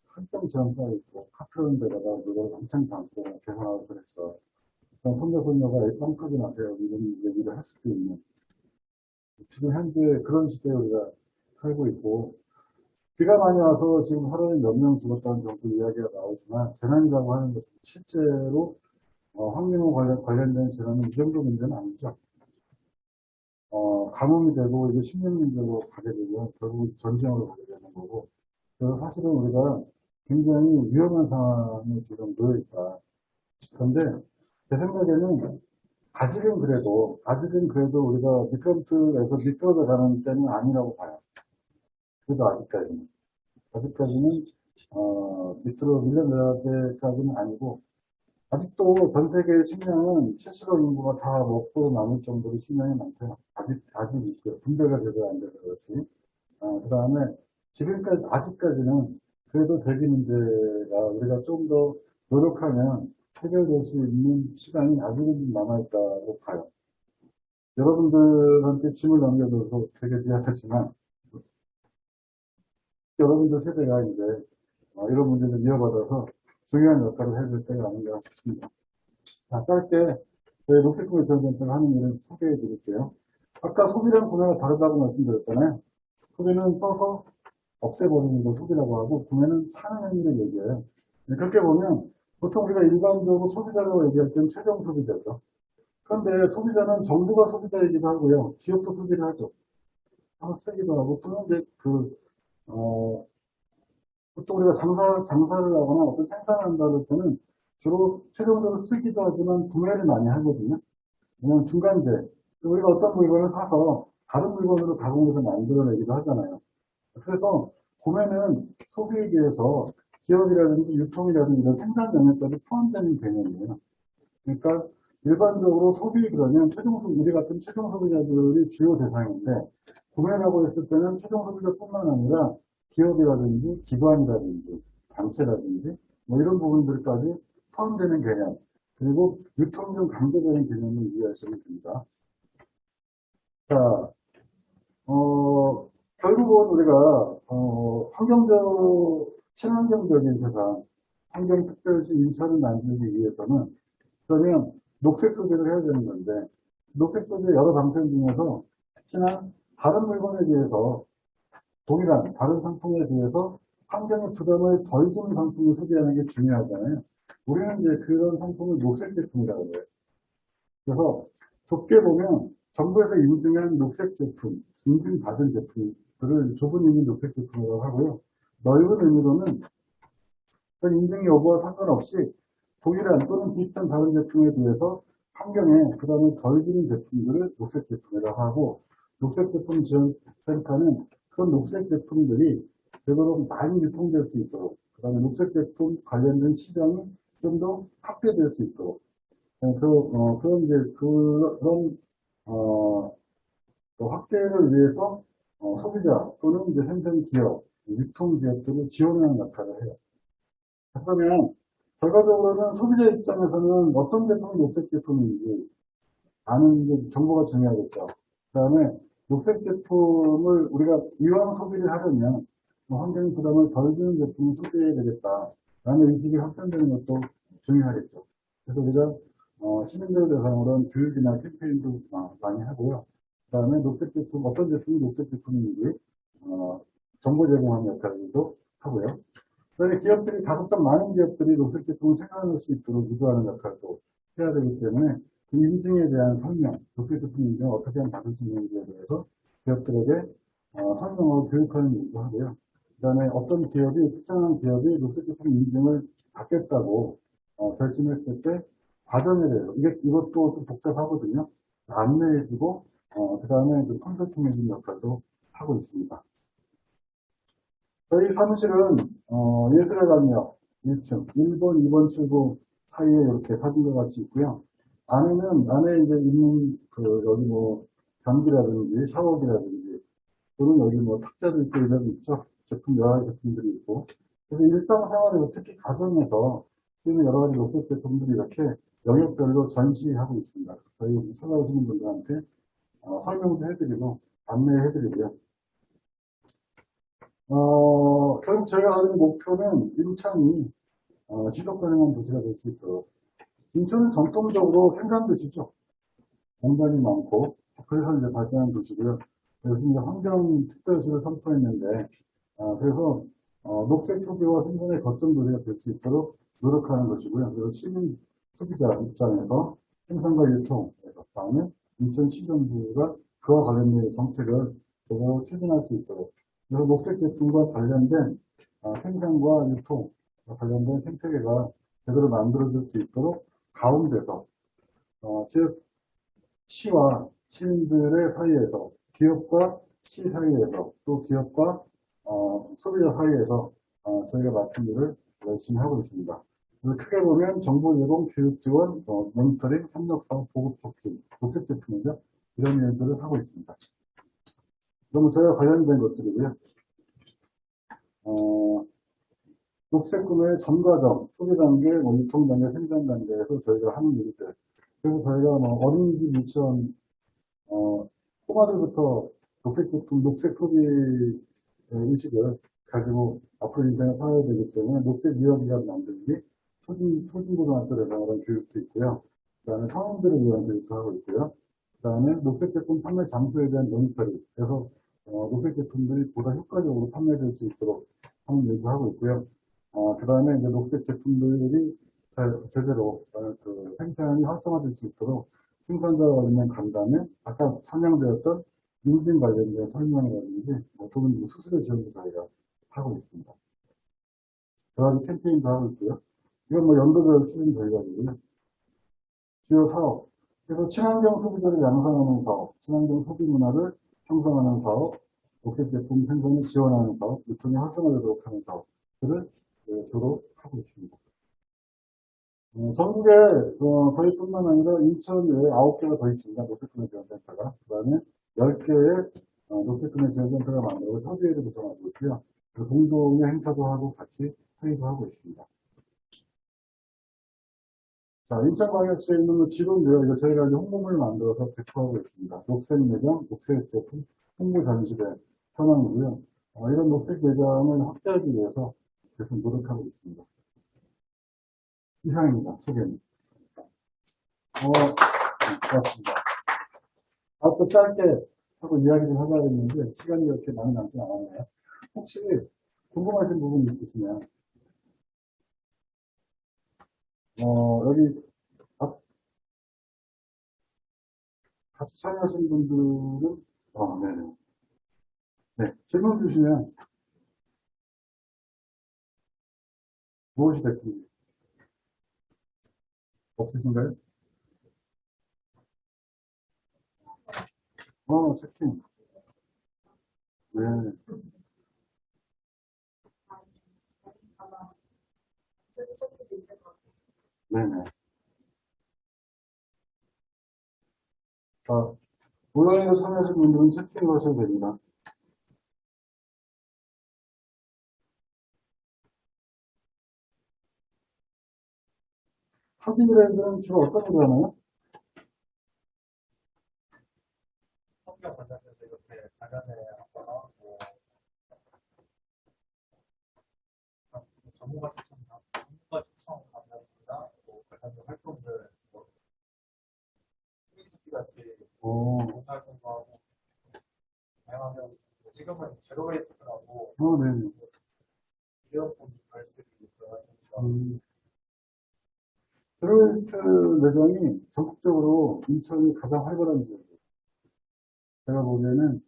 한정처럼 쌓여있고, 카페라는 데다가 물건을 엄청 담고 계산하고 그랬어. 그럼 손자, 손녀가 빵값이 나세요. 이런 얘기를 할 수도 있는. 지금 현재 그런 시대에 우리가 살고 있고, 비가 많이 와서 지금 하루에 몇 명 죽었다는 정도 이야기가 나오지만, 재난이라고 하는 것은 실제로 환경과 관련된 재난은 이 정도 문제는 아니죠. 가뭄이 되고 이게 식량 문제로 가게 되면 결국 전쟁으로 가게 되는 거고, 그래서 사실은 우리가 굉장히 위험한 상황에 지금 놓여 있다. 그런데 제 생각에는 아직은 그래도 우리가 미끄럼틀에서 미끄러져 가는 때는 아니라고 봐요. 그래도 아직까지는 밑으로 밀려내야 될 때까지는 아니고, 아직도 전 세계 식량은 70억 인구가 다 먹고 남을 정도로 식량이 많대요. 아직 있고요. 분배가 제대로 안 돼서 그렇지. 그 다음에 아직까지는 그래도 대기 문제가 우리가 좀 더 노력하면 해결될 수 있는 시간이 아직은 남아있다고 봐요. 여러분들한테 짐을 넘겨줘서 되게 미안하지만, 여러분들 세대가 이제 이런 문제를 이어받아서 중요한 역할을 해줄 때가 아닌가 싶습니다. 자, 짧게 저희 녹색공예전쟁터가 하는 일을 소개해 드릴게요. 아까 소비랑 구매가 다르다고 말씀드렸잖아요. 소비는 써서 없애버리는 걸 소비라고 하고, 구매는 사는 행위를 얘기해요. 그렇게 보면 보통 우리가 일반적으로 소비자라고 얘기할 때는 최종 소비자죠. 그런데 소비자는 정부가 소비자이기도 하고요. 기업도 소비를 하죠. 한번 쓰기도 하고, 또는 이제 보통 우리가 장사를 하거나 어떤 생산을 한다고 할 때는 주로 최종적으로 쓰기도 하지만 구매를 많이 하거든요. 왜냐면 중간재. 우리가 어떤 물건을 사서 다른 물건으로 가공해서 만들어내기도 하잖아요. 그래서 구매는 소비에 비해서 기업이라든지 유통이라든지 이런 생산 영역까지 포함되는 개념이에요. 그러니까 일반적으로 소비 그러면 우리 같은 최종 소비자들이 주요 대상인데, 구매라고 했을 때는 최종 소비자뿐만 아니라 기업이라든지 기관이라든지 단체라든지 뭐 이런 부분들까지 포함되는 개념, 그리고 유통적 강제되는 개념을 이해하시면 됩니다. 자, 결국은 우리가 친환경적인 세상, 환경특별시 인천을 만들기 위해서는, 그러면 녹색 소비를 해야 되는 건데, 녹색 소비의 여러 방편 중에서 특히나 다른 물건에 비해서 동일한 다른 상품에 비해서 환경의 부담을 덜 주는 상품을 소비하는 게 중요하잖아요. 우리는 이제 그런 상품을 녹색 제품이라고 해요. 그래서 좁게 보면 정부에서 인증한 녹색 제품, 인증받은 제품들을 좁은 의미 녹색 제품이라고 하고요. 넓은 의미로는 그 인증 여부와 상관없이 동일한 또는 비슷한 다른 제품에 비해서 환경에 부담을 덜 주는 제품들을 녹색 제품이라고 하고, 녹색 제품 지원센터는 그런 녹색 제품들이 되도록 많이 유통될 수 있도록, 그 다음에 녹색 제품 관련된 시장이 좀 더 확대될 수 있도록, 확대를 위해서 소비자 또는 이제 생산 기업, 유통 기업들을 지원하는 역할을 해요. 그러면 결과적으로는 소비자 입장에서는 어떤 제품이 녹색 제품인지 아는 게 정보가 중요하겠죠. 그 다음에 녹색 제품을 우리가 이왕 소비를 하려면 환경 부담을 덜 주는 제품을 소비해야 되겠다 라는 의식이 확산되는 것도 중요하겠죠. 그래서 우리가 시민들 대상으로는 교육이나 캠페인도 많이 하고요. 그 다음에 녹색 제품, 어떤 제품이 녹색 제품인지 정보 제공하는 역할도 하고요. 그다음에 기업들이 다소금 많은 기업들이 녹색 제품을 생산할 수 있도록 유도하는 역할도 해야 되기 때문에 그 인증에 대한 설명, 녹색 제품 인증을 어떻게 하면 받을 수 있는지에 대해서 기업들에게 설명하고 교육하는 일도 하고요. 그 다음에 어떤 특정한 기업이 녹색 제품 인증을 받겠다고 결심했을 때 과정에 대해서, 이것도 좀 복잡하거든요. 안내해주고, 그 다음에 컨설팅해주는 역할도 하고 있습니다. 저희 사무실은 예술의 강역 1층, 1번, 2번 출구 사이에 이렇게 사진과 같이 있고요. 안에 이제 있는 여기 변기라든지 샤워기라든지 또는 여기 뭐 탁자도 있고 이런 있죠. 제품 여러 가지 제품들이 있고. 그래서 일상생활에서 특히 가정에서 쓰는 여러 가지 녹색 제품들이 이렇게 영역별로 전시하고 있습니다. 저희 찾아오시는 분들한테 설명도 해드리고 안내해드리고요. 결국 저희가 가진 목표는 인천이 지속 가능한 도시가 될 수 있도록. 인천은 전통적으로 생산도시죠. 공간이 많고 그래서 이제 발전한 도시고요. 그래서 이제 환경 특별시를 선포했는데 그래서 녹색 소비와 생산의 거점 도시가 될 수 있도록 노력하는 것이고요. 그래서 시민 소비자 입장에서 생산과 유통, 다음에 인천시정부가 그와 관련된 정책을 제대로 추진할 수 있도록. 그래서 녹색 제품과 관련된 생산과 유통 관련된 생태계가 제대로 만들어질 수 있도록 가운데서 즉 시와 시민들의 사이에서 기업과 시 사이에서 또 기업과 소비자 사이에서 저희가 맡은 일을 열심히 하고 있습니다. 그래서 크게 보면 정보 제공, 교육 지원, 모니터링, 협력사업, 보급 촉진, 녹색 제품이죠. 이런 일들을 하고 있습니다. 그러면 저희가 관련된 것들이고요. 녹색 구매의 전 과정, 소비 단계, 유통 단계, 생산 단계에서 저희가 하는 일들. 그래서 저희가 어린이집 유치원, 꼬마들부터 녹색 제품, 녹색 소비 의식을 가지고 앞으로 인생을 살아야 되기 때문에 녹색 유형기관 만들기, 초중고등학교에서 하는 교육도 있고요. 그 다음에 성인들을 위한 교육도 하고 있고요. 그 다음에 녹색 제품 판매 장소에 대한 모니터링. 그래서 녹색 제품들이 보다 효과적으로 판매될 수 있도록 하는 일도 하고 있고요. 그 다음에 이제 녹색 제품들이 제대로 생산이 활성화될 수 있도록 생산자와 있는 간담회, 아까 설명드렸던 인증 관련된 설명이라든지 또는 수수료 지원도 저희가 하고 있습니다. 여러 가지 캠페인도 하고 있고요. 이건 연도별 추진 결과이고요. 주요 사업. 그래서 친환경 소비자를 양성하는 사업, 친환경 소비 문화를 형성하는 사업, 녹색 제품 생산을 지원하는 사업, 유통이 활성화되도록 하는 사업들을 주로 하고 있습니다. 전국에 저희뿐만 아니라 인천 외에 9개가 더 있습니다. 녹색구매 지원센터가. 그 다음에 10개의 녹색구매 지원센터가 만들고 협의회를 구성하고 있고요. 공동의 행사도 하고 같이 회의도 하고 있습니다. 자, 인천광역시에 있는 지도인데요. 이거 저희가 이제 홍보물을 만들어서 배포하고 있습니다. 녹색 매장, 녹색 제품, 홍보 전시대 현황이고요. 이런 녹색 매장을 확대하기 위해서 계속 노력하고 있습니다. 이상입니다. 소개는. 고맙습니다. 또 짧게 하고 이야기를 하자 했는데 시간이 이렇게 많이 남지 않았네요. 혹시 궁금하신 부분 있으시면 여기 같이 참여하신 분들은 네네. 네, 질문 주시면 무엇이 됐든지 없으신가요? 채팅. 네. 네네. 온라인으로 참여하신 분들은 채팅을 하셔도 됩니다. 하기브랜드는 주로 어떤 일을 하나요? 환경 관련해서 이렇게 관련해 하거나 전문가 초청 관련이나 관련된 활동들 수익 같이 봉사활동도 하고 다양하게 하고 있습니다. 지금은 제로 웨이스트라고 네. 일회용품 발쓰기 제로웨이스트 매장이 전국적으로 인천이 가장 활발한 지역이에요. 제가 보기에는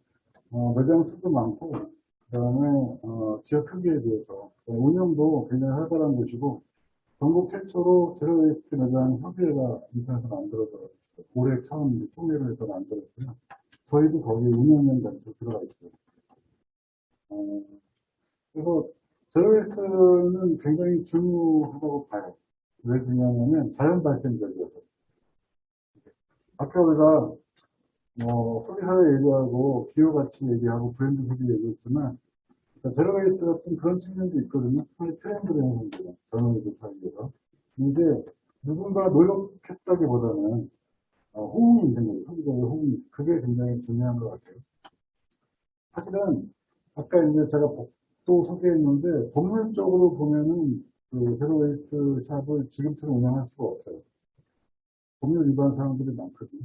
매장 수도 많고 그 다음에 지역 크기에 비해서 운영도 굉장히 활발한 곳이고 전국 최초로 제로웨이스트 매장 협의회가 인천에서 만들어져서 올해 처음 통일을 해서 만들었고요. 저희도 거기 운영연단체에 들어가 있어요. 그래서 제로웨이스트는 굉장히 중요하다고 봐요. 왜 중요하냐면 자연 발생 지역이어서. 아까 우리가 소비사 얘기하고 기업 가치 얘기하고 브랜드 소비 얘기했지만 그러니까 제로웨이스 같은 그런 측면도 있거든요. 하나의 트렌드를 형성되는 젊은이들 사이에서. 근데 누군가 노력했다기보다는 호응이 있는 거예요. 소비자의 호응이. 그게 굉장히 중요한 것 같아요. 사실은 아까 이제 제가 복도 소개했는데 법률적으로 보면은 그 제로웨이스 샵을 지금처럼 운영할 수가 없어요. 법률 위반 사항들이 많거든요.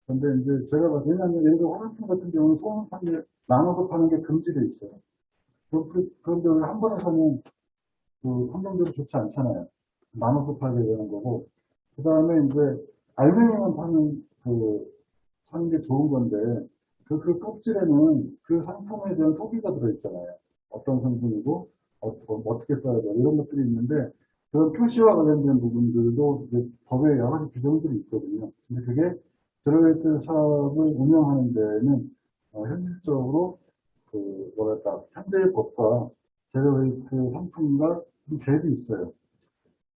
근데 이제 제가 봤을 때, 왜냐하면 예를 들어 화장품 같은 경우는 소량 판매 나눠서 파는 게 금지돼 있어요. 그런데 왜 한 번에 사면 그 환경적으로 좋지 않잖아요. 나눠서 팔게 되는 거고. 그 다음에 이제 알맹이만 파는 게 좋은 건데, 그 껍질에는 그 상품에 대한 소비가 들어있잖아요. 어떤 성분이고, 어떻게 써야 돼. 이런 것들이 있는데, 그런 표시와 관련된 부분들도 이제 법에 여러 가지 규정들이 있거든요. 근데 그게 제로웨이트 샵을 운영하는 데는, 현실적으로, 뭐랄까, 현재의 법과 제로웨이트 상품과 좀 갭이 있어요.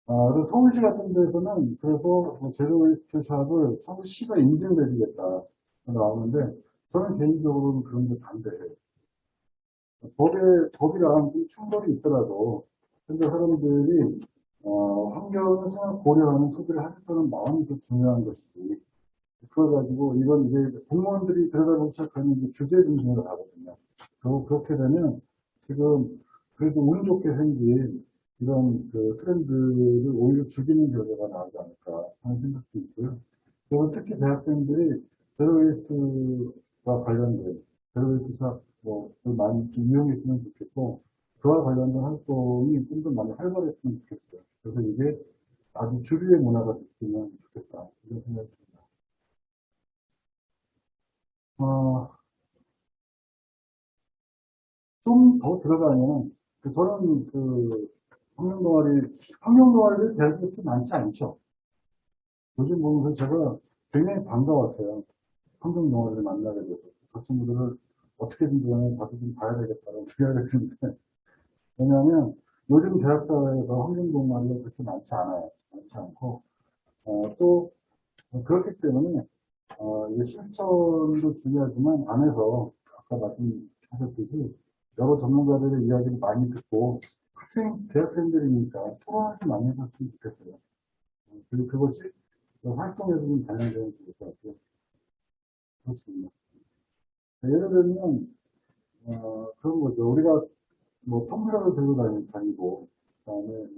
그래서 서울시 같은 데서는 그래서 뭐 제로웨이스트 샵을 서울시가 인증을 해주겠다 나오는데 저는 개인적으로는 그런 게 반대해요. 법이랑 좀 충돌이 있더라도 현재 사람들이 환경을 고려하는 소비를 하겠다는 마음이 더 중요한 것이지. 그래가지고 이건 이제 공무원들이 들여다보기 시작하면 이제 규제 중심으로 가거든요. 그렇게 되면 지금 그래도 운 좋게 생긴 이런 그 트렌드를 오히려 죽이는 결과가 나오지 않을까 하는 생각도 있고요. 그리고 특히 대학생들이 제로웨이스트와 관련된 제로웨이스트 샵뭐 많이 좀 이용했으면 좋겠고 그와 관련된 활동이 좀 더 많이 활발했으면 좋겠어요. 그래서 이게 아주 주류의 문화가 됐으면 좋겠다 이런 생각이 듭니다. 어, 좀 더 들어가면, 저는 환경동아리를 대학교 때 많지 않죠. 요즘 보면서 제가 굉장히 반가웠어요. 환경동아리를 만나게 돼서. 저 친구들을 어떻게든지 간에 가서 좀 봐야 되겠다고 생각을 했는데, 왜냐하면 요즘 대학사회에서 환경동아리가 그렇게 많지 않아요. 많지 않고, 또, 그렇기 때문에, 이게 실천도 중요하지만 안에서 아까 말씀하셨듯이 여러 전문가들의 이야기를 많이 듣고 대학생들이니까 토론을 좀 많이 해봤으면 좋겠어요. 그리고 그것이 활동에도 좀 반영되면 좋을 것 같아요. 그렇습니다. 예를 들면, 그런 거죠. 우리가 뭐 텀블러를 들고 다니고, 그 다음에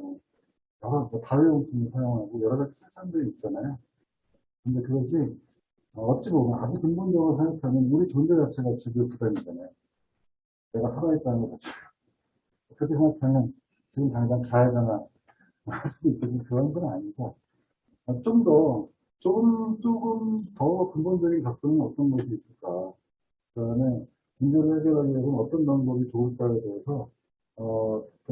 여러 다회용품을 사용하고 여러 가지 실천들이 있잖아요. 근데 그것이 어찌 보면 아주 근본적으로 생각하면 우리 존재 자체가 지구의 부담이잖아요. 내가 살아있다는 것 자체가. 그렇게 생각하면 지금 당장 가야 되나 할 수도 있거든요. 그런 건 아니고 조금 더 근본적인 접근은 어떤 것이 있을까. 그 다음에 문제를 해결하기 위해서는 어떤 방법이 좋을까에 대해서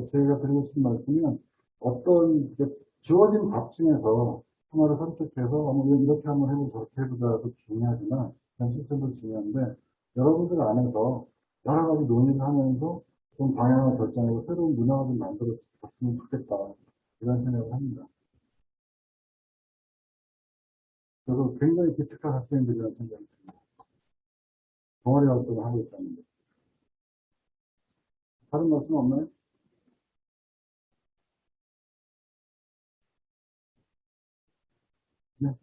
제가 드리고 싶은 말씀은 어떤 주어진 밥 중에서 하나를 선택해서 이렇게 한번 해보고 저렇게 해보자도 중요하지만 실천도 중요한데 여러분들 안에서 여러 가지 논의를 하면서 좀 방향을 결정하고 새로운 문화가 좀 만들어졌으면 좋겠다 이런 생각을 합니다. 그래서 굉장히 기특한 학생들이라는 생각이 듭니다. 동아리 활동을 하고 있다는 데 다른 말씀 없나요? 네.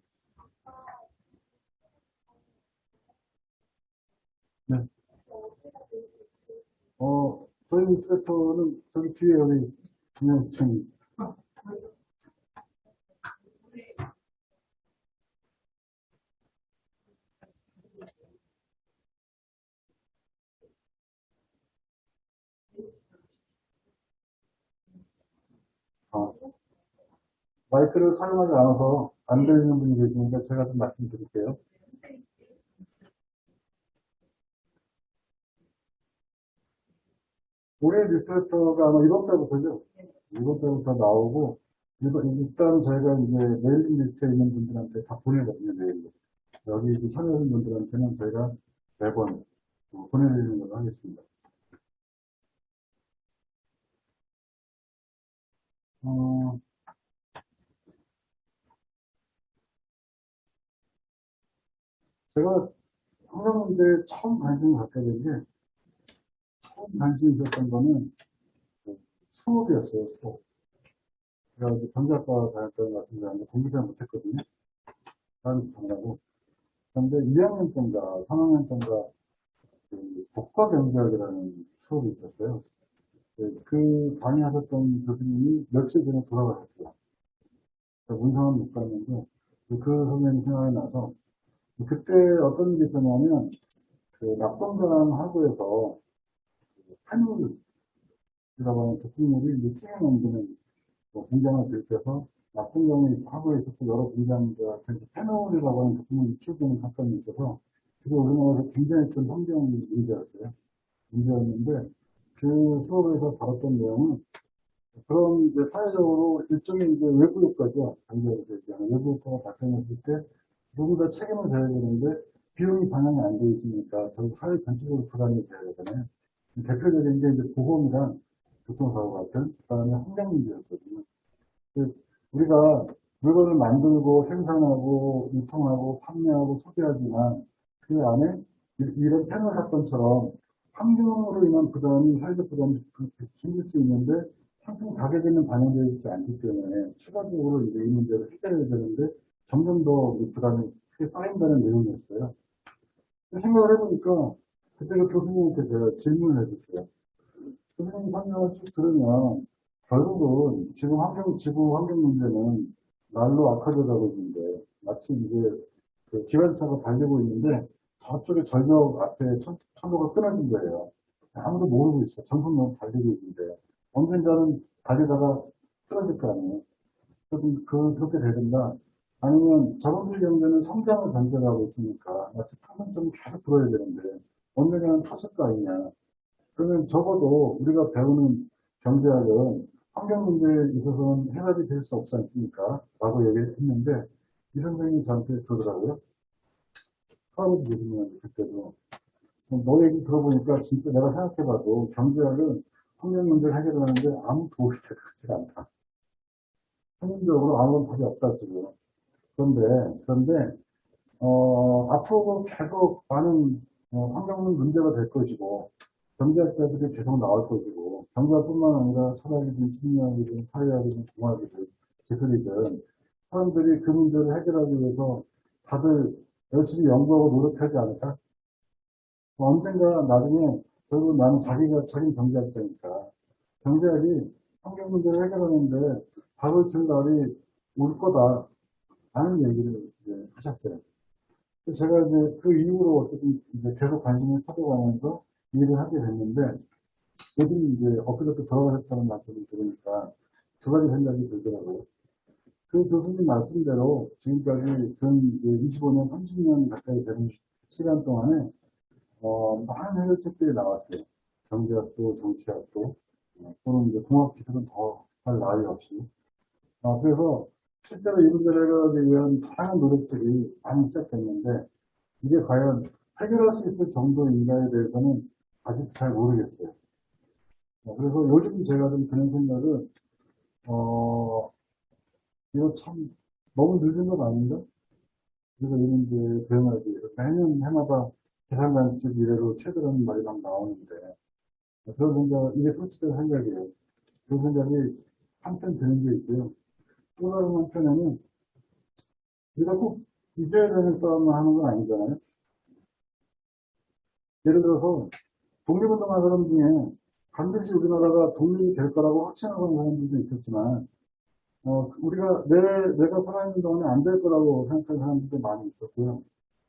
네. 저희 트랙터는 저기 뒤에 여기 그냥 좀, 어, 마이크를 사용하지 않아서 안 들리는 분이 계시니까 제가 좀 말씀드릴게요. 올해 뉴스레터가 아마 이번 달부터죠. 이번 달부터 나오고, 일단 저희가 이제 메일링 리스트에 있는 분들한테 다 보내거든요, 메일로. 여기 참여하신 분들한테는 저희가 매번 보내드리는 걸로 하겠습니다. 어, 제가 환경 문제에 처음 관심을 갖게 된 게, 처음 관심이 있었던 거는 그 수업이었어요, 수업. 그래가지고 전자과 다녔던 것 같은데, 아마 공부 잘 못했거든요. 다른 반하고. 그런데 2학년 때인가, 3학년 때인가, 그 국가경제학이라는 수업이 있었어요. 그 강의하셨던 교수님이 며칠 전에 돌아가셨어요. 문상은 못 갔는데, 그 선생님 생각이 나서, 그때 어떤 일이 있었냐면, 그 낙동강 하구에서 한율이라고 하는 독극물이 이제 튀어 넘기는 공장을 비롯해서 낙동강의 하구에 있었던 여러 공장들한테 페놀이라고 하는 독극물이 튀어나오는 사건이 있어서, 그게 우리나라에서 굉장히 큰 환경 문제였어요. 문제였는데, 그 수업에서 다뤘던 내용은 그런 이제 사회적으로 일종의 이제 외부 효과죠. 경제에서 얘기하는 외부 효과가 발생했을 때 누군가 책임을 져야 되는데 비용이 반영이 안 돼 있으니까 결국 사회 전체적으로 부담이 돼야 되잖아요. 대표적인 게 이제 보험이랑 교통사고 같은 그다음에 환경 문제였거든요. 우리가 물건을 만들고 생산하고 유통하고 판매하고 소비하지만 그 안에 이런 테러 사건처럼 환경으로 인한 부담이 사회적 부담이 생길 수 있는데 상품 가격에는 반영되어 있지 않기 때문에 추가적으로 이제 이 문제를 해결해야 되는데 점점 더 부담이 크게 쌓인다는 내용이었어요. 생각을 해보니까 그때 그 교수님한테 제가 질문을 해줬어요. 교수님 설명을 쭉 들으면 결국은 지구 환경 문제는 날로 악화되어 가고 있는데 마치 이제 그 기관차가 달리고 있는데 저쪽에 절벽 앞에 천로가 끊어진 거예요. 아무도 모르고 있어. 전선만 달리고 있는데 언젠가는 달리다가 쓰러질 거 아니에요. 그렇게 되든가 아니면 자본주의 경제는 성장을 전제로 하고 있으니까 마치 타산점이 계속 불어야 되는데 언젠가는 터질 거 아니냐. 그러면 적어도 우리가 배우는 경제학은 환경 문제에 있어서는 해답이 될 수 없지 않습니까? 라고 얘기를 했는데 이 선생님이 저한테 그러더라고요. 할아버지 교수님한테 그때도 너 얘기 들어보니까 진짜 내가 생각해봐도 경제학은 환경 문제를 해결하는데 아무 도움이 될 것 같지 않다. 평균적으로 아무런 답이 없다 지금. 그런데 앞으로 계속 많은 환경 문제가 될 것이고 경제학자들이 계속 나올 것이고 경제뿐만 아니라 철학이든 심리학이든 사회학이든 공학이든 기술이든 사람들이 그 문제를 해결하기 위해서 다들 열심히 연구하고 노력하지 않을까? 언젠가 나중에 결국 나는 자기 경제학자니까 경제학이 환경 문제를 해결하는데 답을 줄 날이 올 거다 라는 얘기를 이제 하셨어요. 제가 이제 그 이후로 어쨌든 이제 계속 관심을 가져가면서 일을 하게 됐는데 요즘 이제 엊그저께 돌아가셨다는 말씀을 들으니까 두 가지 생각이 들더라고요. 그 교수님 말씀대로 지금까지 근 이제 25년, 30년 가까이 되는 시간 동안에 많은 해결책들이 나왔어요. 경제학도, 정치학도, 또는 이제 공학기술은 더 할 나위 없이. 그래서 실제로 이 문제를 해결하기 위한 다양한 노력들이 많이 시작됐는데, 이게 과연 해결할 수 있을 정도인가에 대해서는 아직 잘 모르겠어요. 그래서 요즘 제가 좀 드는 생각은, 이거 참 너무 늦은 건 아닌가? 그래서 이 문제에 대응하기 위해서 매년 해마다 계산관집 이래로 최대라는 말이 막 나오는데, 그런 생각, 이게 솔직한 생각이에요. 그런 생각이 한편 드는 게 있고요. 또 다른 한편에는 우리가 꼭 이겨야 되는 싸움을 하는 건 아니잖아요. 예를 들어서 독립운동한 사람 중에 반드시 우리나라가 독립이 될 거라고 확신하고 있는 사람들도 있었지만, 내가 살아있는 동안에 안 될 거라고 생각하는 사람들도 많이 있었고요.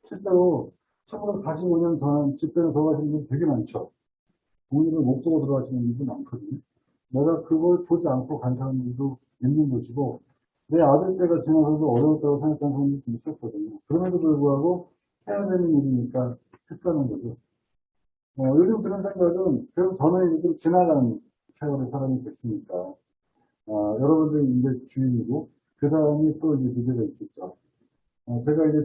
실제로 1945년 전 집전에 돌아가신 분들 되게 많죠. 독립을 못 보고 돌아가시는 분들 많거든요. 내가 그걸 보지 않고 간 사람들도 있는 것이고, 내 아들 때가 지나서도 어려웠다고 생각하는 사람들도 있었거든요. 그럼에도 불구하고 해야 되는 일이니까 했다는 거죠. 요즘 드는 생각은, 그래서 저는 이제 좀 지나가는 세월의 사람이 됐으니까, 여러분들이 이제 주인이고, 그 다음이 또 이제 미래가 있겠죠. 제가 이제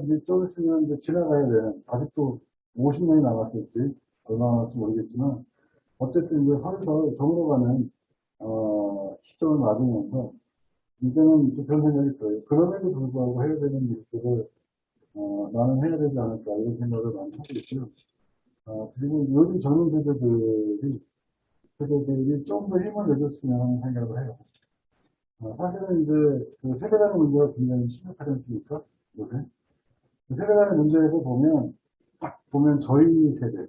이제 좀 있으면 이제 지나가야 되는, 아직도 50년이 남았을지, 얼마나 남았을지 모르겠지만, 어쨌든 이제 서서히 저물어가는, 시점을 맞으면서, 이제는 또 그런 생각이 들어요. 그럼에도 불구하고 해야 되는 일들을, 나는 해야 되지 않을까 이런 생각을 많이 하고 있고요. 그리고 요즘 젊은 세대들이 좀 더 힘을 내줬으면 하는 생각을 해요. 사실은 이제 그 세대 간의 문제가 굉장히 심각하지 않습니까? 요새. 그 세대 간의 문제에서 보면, 딱 보면 저희 세대,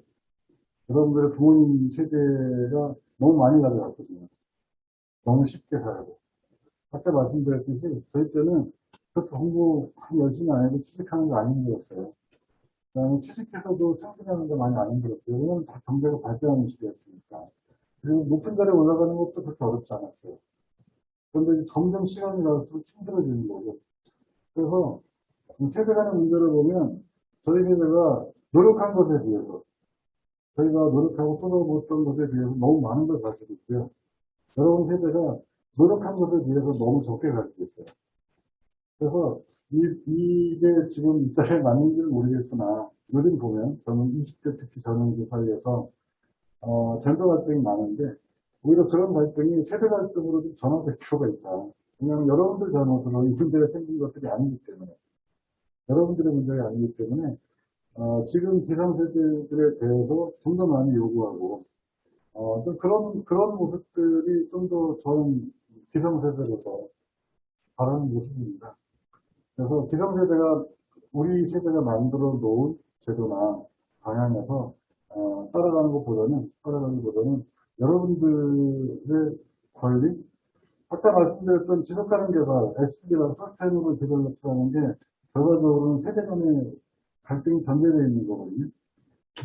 여러분들의 부모님 세대가 너무 많이 가져갔거든요. 너무 쉽게 살고. 아까 말씀드렸듯이 저희 때는 그렇게 공부 열심히 안 해도 취직하는 거 안 힘들었어요. 그다음에 취직해서도 승진하는 거 많이 안 힘들었고요. 왜냐면 다 경제가 발전하는 시대였으니까. 그리고 높은 자리에 올라가는 것도 그렇게 어렵지 않았어요. 그런데 점점 시간이 갈수록 힘들어지는 거죠. 그래서 세대 간의 문제를 보면 저희 세대가 노력한 것에 비해서 저희가 노력하고 쏟아부었던 것에 비해서 너무 많은 걸 가지고 있고요. 여러분 세대가 노력한 것에 비해서 너무 적게 가지고 있어요. 그래서 이게 지금 이 자리에 맞는지는 모르겠으나 요즘 보면 저는 20대 특히 젊은이들 사이에서 젠더 갈등이 많은데 오히려 그런 갈등이 세대 갈등으로 좀 전환될 필요가 있다. 왜냐하면 여러분들 잘못으로 이 문제가 생긴 것들이 아니기 때문에 여러분들의 문제가 아니기 때문에 지금 기성세대들에 대해서 좀 더 많이 요구하고 좀 그런 모습들이 좀 더 좋은 기성세대로서 바라는 모습입니다. 그래서 기성세대가 우리 세대가 만들어 놓은 제도나 방향에서 따라가는 것보다는 여러분들의 권리, 아까 말씀드렸던 지속가능 개발, SDG라는 서스테이너블 디벨롭라는 게 결과적으로는 세대 간의 갈등이 전제되어 있는 거거든요.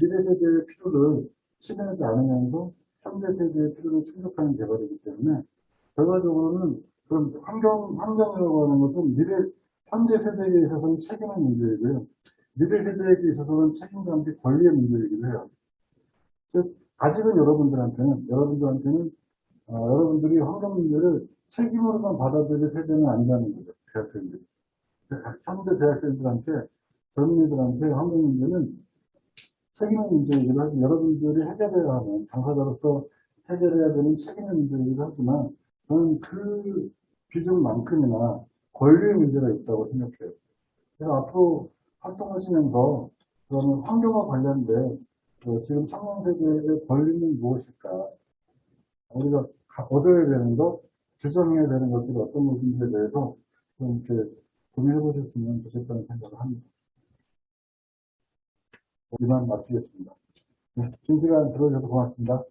미래 세대의 필요를 침해하지 않으면서 현재 세대의 필요를 충족하는 개발이기 때문에 결과적으로는 그런 환경이라고 하는 것은 현재 세대에 있어서는 책임의 문제이고요. 미래 세대에게 있어서는 책임과 함께 권리의 문제이기도 해요. 즉, 아직은 여러분들이 환경 문제를 책임으로만 받아들일 세대는 아니라는 거죠. 대학생들이. 현재 대학생들한테, 젊은이들한테 환경 문제는 책임의 문제이기도 하고, 여러분들이 해결해야 하는, 당사자로서 해결해야 되는 책임의 문제이기도 하지만, 저는 그 비중만큼이나 권리의 문제가 있다고 생각해요. 그래서 앞으로 활동하시면서, 그러면 환경과 관련된, 지금 청년 세대의 권리는 무엇일까? 우리가 얻어야 되는 것, 주장해야 되는 것들이 어떤 것인지에 대해서 좀 이렇게 고민해 보셨으면 좋겠다는 생각을 합니다. 이만 마치겠습니다. 네, 긴 시간 들어주셔서 고맙습니다.